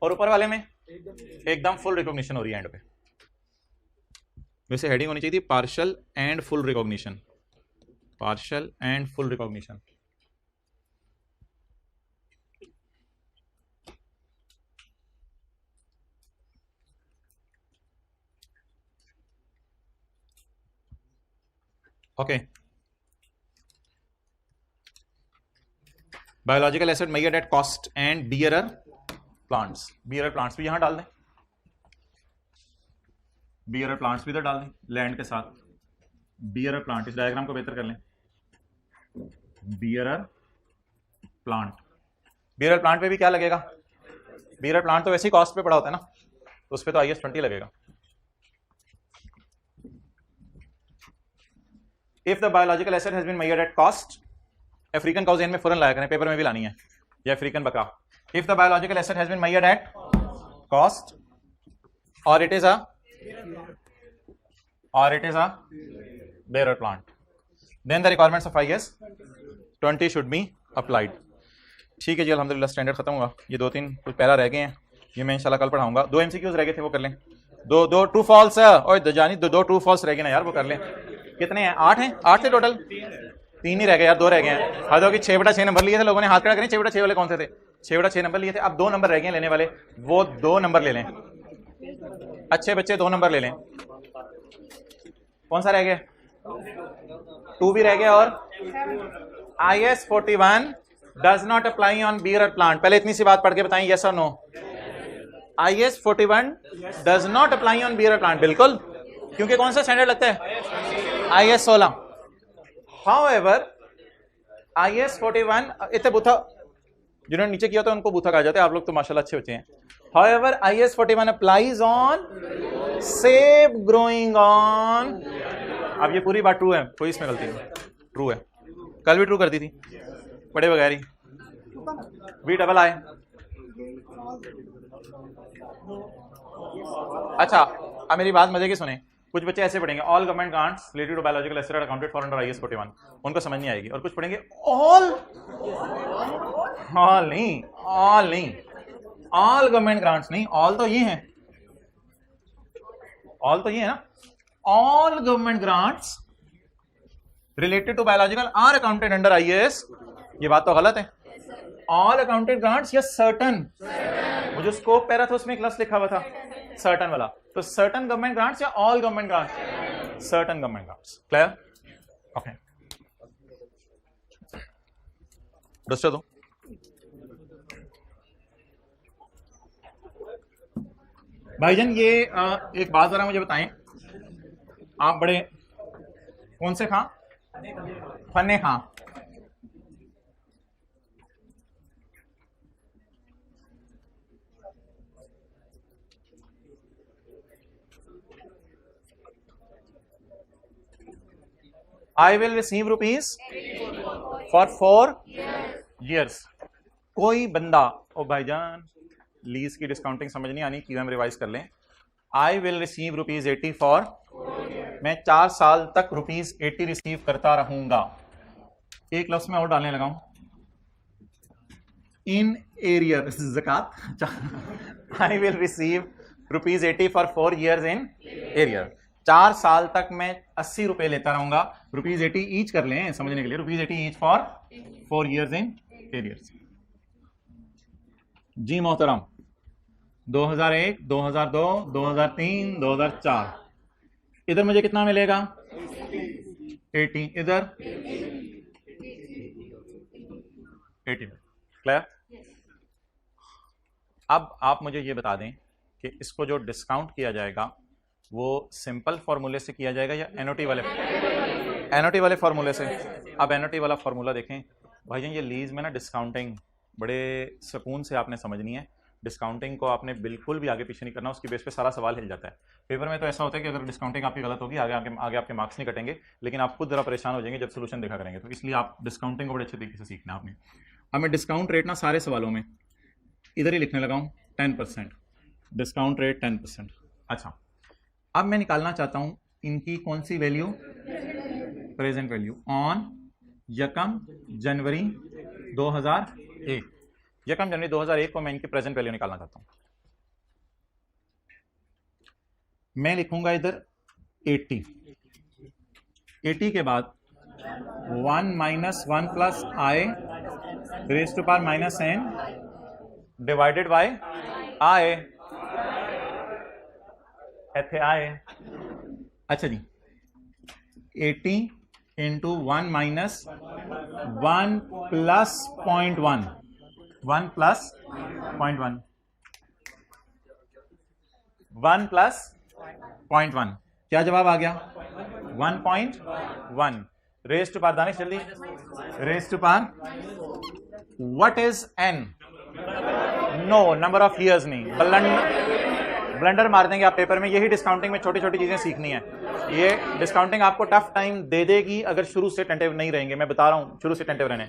और ऊपर वाले में एकदम फुल रिकॉग्निशन हो रही है एंड पे। वैसे हेडिंग होनी चाहिए थी partial and full recognition, partial and full recognition. Okay, biological asset measured at cost and bearer plants, bearer plants भी यहां डाल दें, बियरर प्लांट्स भी इधर डाल दें लैंड के साथ। बियरर प्लांट, इस डायग्राम को बेहतर कर लें, बियरर प्लांट। बियरर प्लांट पे भी क्या लगेगा? बियरर प्लांट तो वैसे ही कॉस्ट पे पड़ा होता है ना, तो उस पे तो IS 20 लगेगा। If the biological asset has been measured at cost, African cows में फौरन लाया करें, पेपर में भी लानी है, या अफ्रीकन बकरा। If the biological asset has been measured at cost और it is a bearer plant, then the requirements of IS 20 should be applied। ठीक है जी, अल्हम्दुलिल्लाह स्टैंडर्ड खत्म हुआ। ये 2-3 कुछ पैरा रह गए हैं, ये मैं इंशाल्लाह कल पढ़ाऊंगा। 2 MCQs रह गए थे, वो कर लें। दो ट्रू फॉल्स और दो ट्रू फॉल्स रह गए ना यार, वो कर लें। कितने हैं? 8 हैं, 8 थे टोटल, 3 ही रह गए यार, 2 रह गए हैं। हद होगी, 6/6 नंबर लिए थे लोगों ने, हाथ खड़ा करें। 6/6 वाले कौन से थे? 6/6 नंबर लिए थे। अब 2 नंबर रह गए लेने वाले, वो 2 नंबर ले लें। अच्छे बच्चे 2 नंबर ले लें। कौन सा रह गया? 2 भी रह गया। और IS 41 does not apply on bearer plant. पहले इतनी सी बात पढ़ के बताएं, यस और no. IS 41 does not apply on bearer plant, बिल्कुल, क्योंकि कौन सा स्टैंडर्ड लगता है? IS 16। हाउएवर IS 41 इतने बूथा, जिन्होंने नीचे किया था उनको बूथा कहा जाता है, आप लोग तो माशाल्लाह अच्छे बच्चे हैं। हाउएवर IS 41 अप्लाइज ऑन सेब ग्रोइंग ऑन। अब ये पूरी बात ट्रू है, कोई इसमें गलती नहीं, ट्रू है। कल भी ट्रू कर दी थी, पढ़े बगैर ही। VII। अच्छा, अब मेरी बात मजे की सुने। कुछ बच्चे ऐसे पढ़ेंगे, all government grants related to biological asset are accounted for under IS 41, उनको समझ नहीं आएगी। और कुछ पढ़ेंगे ऑल नहीं, ऑल गवर्नमेंट ग्रांट्स नहीं, ऑल तो ये है, ऑल तो ये है ना, all government grants related to biological are accounted under IS। ये बात तो गलत है। ऑल अकाउंटेड ग्रांट्स या सर्टन, वो जो स्कोप पैरा था उसमें क्लास लिखा हुआ था सर्टन वाला, तो सर्टन गवर्नमेंट ग्रांट्स या all government grants? Certain government grants. Clear? Okay, दूसरा दो। भाईजान ये एक बात जरा मुझे बताएं, आप बड़े कौन से खां? फन्ने खां। I will receive rupees for 4 years। कोई बंदा, ओ भाईजान लीज की डिस्काउंटिंग समझ नहीं आनी, की हम रिवाइज कर लें। I will receive rupees 80 for, मैं 4 साल तक rupees 80 रिसीव करता रहूंगा। एक लफ्ज में और डालने लगाऊं, इन एरियर ज़कात। I will receive rupees 80 for 4 years in arrear. 4 साल तक मैं 80 रुपए लेता रहूंगा। रुपीज 80 ईच कर लें समझने के लिए, rupees 80 each for 4 years in arrears. जी मोहतरम, 2001, 2002, 2003, 2004, इधर मुझे कितना मिलेगा? 80। इधर 80। क्लियर? अब आप मुझे ये बता दें कि इसको जो डिस्काउंट किया जाएगा वो सिंपल फॉर्मूले से किया जाएगा या एनओटी वाले फॉर्मूले से? अब एनओटी वाला फॉर्मूला देखें भाईजान, ये लीज में ना डिस्काउंटिंग बड़े सुकून से आपने समझनी है। डिस्काउंटिंग को आपने बिल्कुल भी आगे पीछे नहीं करना, उसकी बेस पे सारा सवाल हिल जाता है। पेपर में तो ऐसा होता है कि अगर डिस्काउंटिंग आपकी गलत होगी आगे आपके मार्क्स नहीं कटेंगे, लेकिन आप खुद जरा परेशान हो जाएंगे जब सोल्यूशन देखा करेंगे। तो इसलिए आप डिस्काउंटिंग को बड़े अच्छे तरीके से सीखना आपने। अब मैं डिस्काउंट रेट ना सारे सवालों में इधर ही लिखने लगा हूँ 10%, डिस्काउंट रेट 10%। अच्छा, अब मैं निकालना चाहता हूँ इनकी कौन सी वैल्यू? प्रेजेंट वैल्यू ऑन 1 जनवरी 2001। 1 जनवरी 2001 को मैं इनकी प्रेजेंट वैल्यू निकालना चाहता हूँ। मैं लिखूंगा इधर 80 के बाद 1 - 1 + i raise to power -n divided by i। इथे i। अच्छा जी, 80 × 1 - 1 + 0.1 1 + 0.1 1 + 0.1 क्या जवाब आ गया? 1.1 रेज़ टू पावर, दानिश जल्दी, raise to power what is n? No, number of years नहीं, ब्लंडर मार देंगे आप पेपर में। यही डिस्काउंटिंग में छोटी छोटी चीजें सीखनी है। ये डिस्काउंटिंग आपको टफ टाइम दे देगी अगर शुरू से टेंटिव नहीं रहेंगे। मैं बता रहा हूं शुरू से टेंटिव रहने।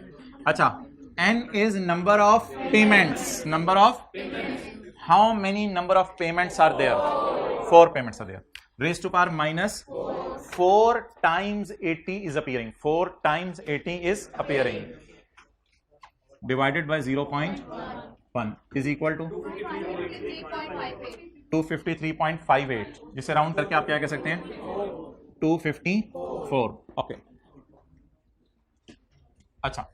अच्छा, n is number of payments. Number of, how many number of payments are there? 4 payments are there. Raise to power -4 times 80 is appearing, 4 times 80 is appearing, divided by 0.1 is equal to 253.58, जिसे round करके आप क्या कह सकते हैं? 254। Okay, अच्छा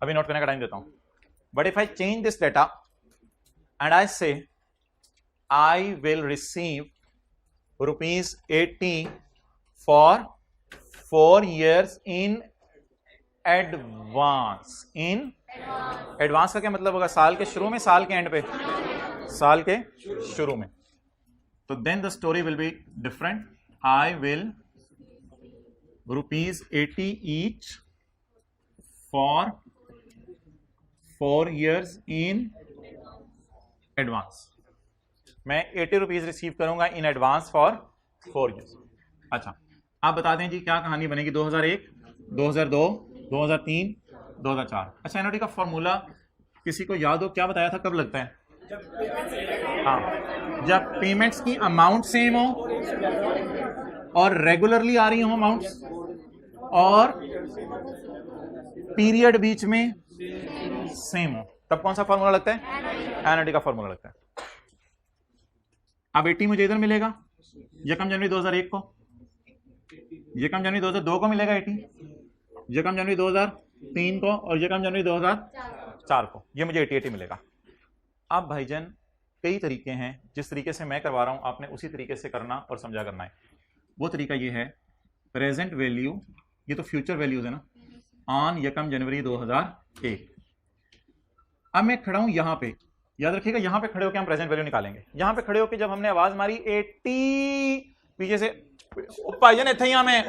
अभी note करने का टाइम देता हूं। But if I change this data and I से I will receive ₹80 for 4 years in advance। in advance का क्या मतलब होगा? साल के शुरू में, साल के एंड पे? साल के शुरू में। तो then the story will be different. I will ₹80 each for 4 years in advance। मैं 80 रुपीज रिसीव करूंगा इन एडवांस फॉर 4 years। अच्छा, आप बता दें जी क्या कहानी बनेगी? 2001, 2002, 2003, 2004। अच्छा, एनओटी का फॉर्मूला किसी को याद हो? क्या बताया था, कब लगता है? हाँ, जब पेमेंट्स की अमाउंट सेम हो और रेगुलरली आ रही हो अमाउंट्स और पीरियड बीच में सेम हो, तब कौन सा फॉर्मूला लगता है? एनओटी का फॉर्मूला लगता है। अब 80 मुझे इधर मिलेगा 1 जनवरी 2001 को, 1 जनवरी 2002 को मिलेगा 80, 1 जनवरी 2003 को और 1 जनवरी 2004 को। ये मुझे 80 मिलेगा। अब भाईजान कई तरीके हैं, जिस तरीके से मैं करवा रहा हूं आपने उसी तरीके से करना और समझा करना है। वो तरीका ये है, प्रेजेंट वैल्यू, ये तो फ्यूचर वैल्यूज है ना, ऑन 1 जनवरी 2001। अब मैं खड़ा हूं यहां पे, याद रखिएगा यहां पे खड़े होकर हम प्रेजेंट वैल्यू निकालेंगे। यहां पे खड़े होकर जब हमने आवाज मारी 80, पीछे से भाईजान इथे ही मैं,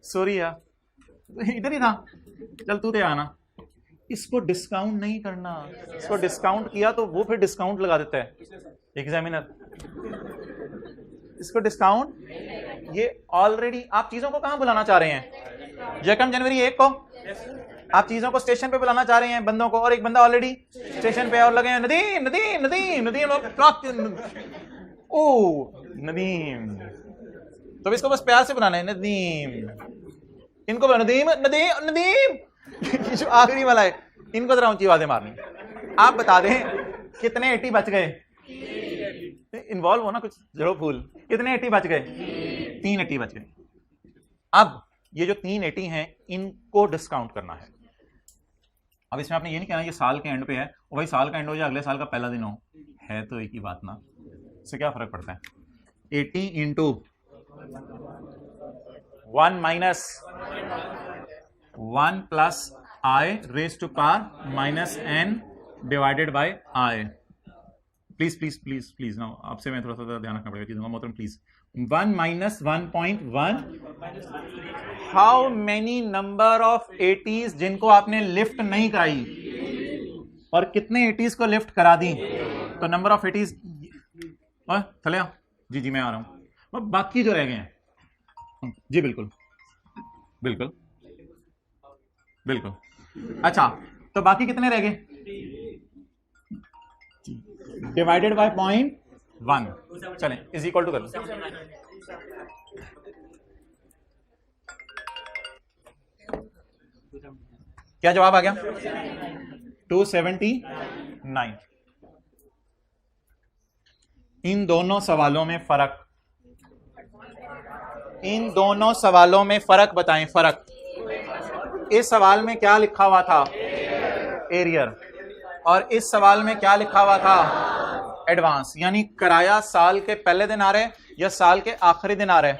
सॉरी यार इधर ही था, चल तू दे आना। इसको डिस्काउंट नहीं करना, इसको डिस्काउंट किया तो वो फिर डिस्काउंट लगा देता है एग्जामिनर। इसको डिस्काउंट, ये ऑलरेडी आप चीजों को कहां बुलाना चाह रहे हैं? 1 जनवरी 1 को आप चीजों को स्टेशन पे बुलाना चाह रहे हैं, बंदों को, और एक बंदा ऑलरेडी स्टेशन पे और लगे हैं नदीम नदीम नदीम नदीम, ओ नदीम, तो इसको बस प्यार से बुलाना है नदीम। इनको नदीम नदीम नदीम जो आखिरी वाला है, इनको जरा ऊंची आवाजें मारनी। आप बता दें कितने 80 बच गए? इन्वॉल्व हो ना कुछ जड़ो फूल। कितने 80 बच गए? 3 80 बच गए। अब ये जो 3 80 हैं इनको डिस्काउंट करना है। अब इसमें आपने ये नहीं कहना ये साल के एंड पे है, और भाई साल का एंड हो या अगले साल का पहला दिन हो, है तो एक ही बात ना, इससे क्या फर्क पड़ता है? 80 into 1 - 1 + i raise to power minus n divided by i. Please please please please ना, आपसे मैं थोड़ा सा ध्यान रखना पड़ेगा चीजों का, मोहतरम please. 1 minus 1.1, how many number of 80s जिनको आपने लिफ्ट नहीं कराई और कितने 80s को लिफ्ट करा दी? तो नंबर ऑफ 80s चले आओ जी जी मैं आ रहा हूं। बाकी जो रह गए हैं जी बिल्कुल बिल्कुल बिल्कुल। अच्छा तो बाकी कितने रह गए? डिवाइडेड बाय 0.1 चलें इज इक्वल टू कर लो। क्या जवाब आ गया? 279। इन दोनों सवालों में फर्क, इन दोनों सवालों में फर्क बताएं। फर्क, इस सवाल में क्या लिखा हुआ था? एरियर। और इस सवाल में क्या लिखा हुआ था? एडवांस। यानी किराया साल के पहले दिन आ रहा है या साल के आखिरी दिन आ रहा है?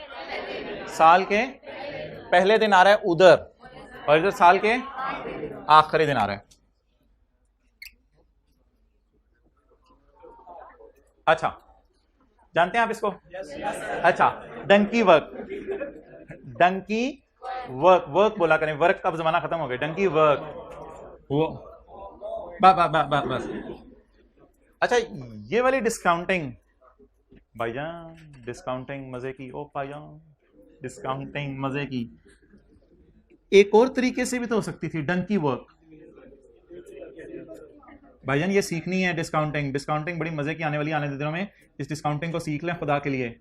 साल के पहले दिन आ रहा है उधर, और इधर साल के आखिरी दिन आ रहा है। अच्छा जानते हैं आप इसको? अच्छा donkey work, donkey work, work बोला करें, वर्क का जमाना खत्म हो गया, डंकी वर्क वो बस। अच्छा ये वाली डिस्काउंटिंग भाईजान, डिस्काउंटिंग मजे की, ओ भाईजान डिस्काउंटिंग मजे की। एक और तरीके से भी तो हो सकती थी, डंकी वर्क। भाईजान ये सीखनी है डिस्काउंटिंग, डिस्काउंटिंग बड़ी मजे की आने वाली, आने दिनों में इस डिस्काउंटिंग को सीख लें खुदा के लिए।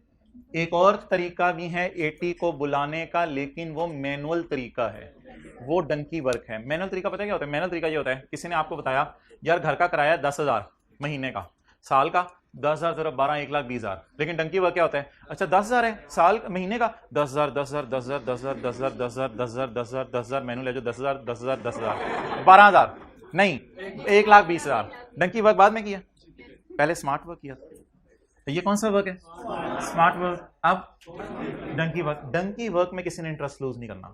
एक और तरीका भी है 80 को बुलाने का, लेकिन वो मैनुअल तरीका है, वो डंकी वर्क है। मैनुअल तरीका पता है क्या होता है? मैनुअल तरीका ये होता है, किसी ने आपको बताया यार घर का किराया 10,000 महीने का, साल का 10,000 ज़रा 12 1,20,000, लेकिन डंकी वर्क क्या होता है? अच्छा 10,000 है साल महीने का, 10,000 10,000 10,000 10,000 10,000 10,000 10,000 10,000 10,000 मैनुअल है जो 10,000 10,000 10,000 12,000 नहीं 1,20,000। डंकी वर्क बाद में किया, पहले स्मार्ट वर्क किया। तो ये कौन सा वर्क है? Smart work. अब डंकी वर्क, डंकी वर्क में किसी ने इंटरेस्ट लूज नहीं करना।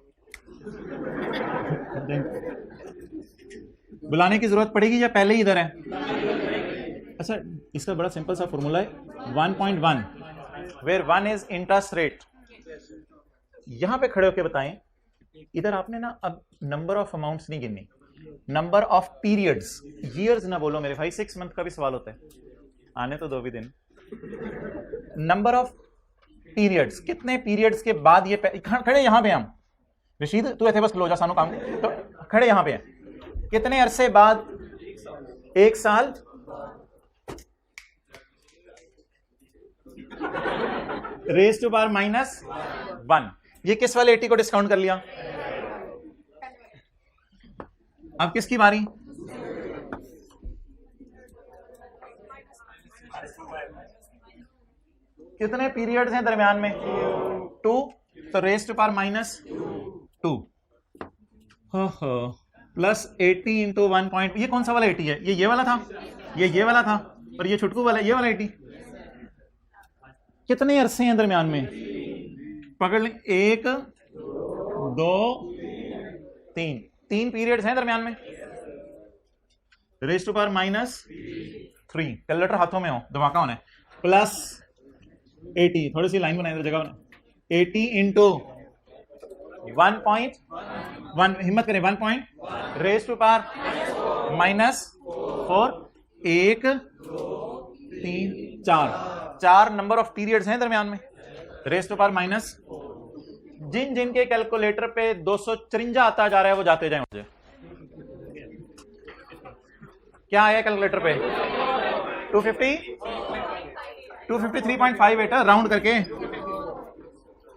बुलाने की जरूरत पड़ेगी या पहले ही इधर है? अच्छा इसका बड़ा सिंपल सा फॉर्मूला है 1.1 वेयर 1 इज इंटरेस्ट रेट। यहां पे खड़े होकर बताएं, इधर आपने ना अब नंबर ऑफ अमाउंट्स नहीं गिननी, नंबर ऑफ पीरियड्स, ईयर्स ना बोलो मेरे भाई, 6 मंथ का भी सवाल होता है, आने तो 2 भी दिन। नंबर ऑफ पीरियड्स, कितने पीरियड्स के बाद ये खड़े यहां पे हम, रशीद तू ऐसे बस क्लोज सानू काम, तो खड़े यहां पे हैं, कितने अरसे बाद? 1 साल, रेज टू पावर माइनस 1। ये किस वाले 80 को डिस्काउंट कर लिया? अब किसकी बारी? कितने पीरियड्स हैं दरमियान में? 2, तो raise to power minus 2 plus 80 into 1. ये कौन सा वाला 80 है? ये वाला था, ये वाला था, और ये छुटकू वाला, ये वाला 80। कितने अरसे हैं दरमियान में? पकड़ लें, 1 2 3 पीरियड्स हैं दरमियान में। Raise to power minus 3, calculator हाथों में हो, धमाका होना है, प्लस 80, थोड़ी सी लाइन बनाए जगह बना, 80 इंटू 1.1, हिम्मत करें 1. Raise to power minus 4, 1 3 4 number of periods हैं दरमियान में। रेज टू पावर माइनस, जिन जिन के कैलकुलेटर पे 254 आता जा रहा है वो जाते जाए। मुझे क्या आया कैलकुलेटर पे? 253.58 राउंड करके।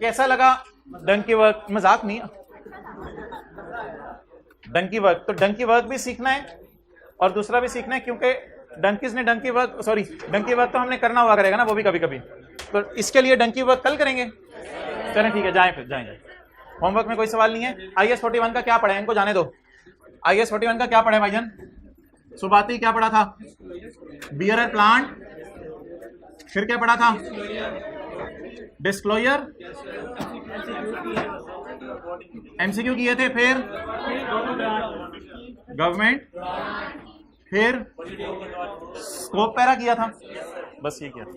कैसा लगा डंकी वर्क? मजाक नहीं, डंकी वर्क। तो डंकी वर्क भी सीखना है और दूसरा भी सीखना है, क्योंकि डंकीज ने donkey work, sorry donkey work तो हमने करना हुआ करेगा ना वो भी कभी कभी, तो इसके लिए डंकी वर्क कल करेंगे। चलें ठीक है, जाएं फिर जाएंगे। होमवर्क में कोई सवाल नहीं है। IS 41 का क्या पढ़ा है? इनको जाने दो। IS 41 का क्या पढ़ा है भाईजान? सुबाती क्या पढ़ा था? बियरर प्लांट, फिर क्या पढ़ा था? डिस्क्लोजर एमसीक्यू किए थे, फिर गवर्नमेंट, फिर स्कोप पैरा किया था, बस ये किया था।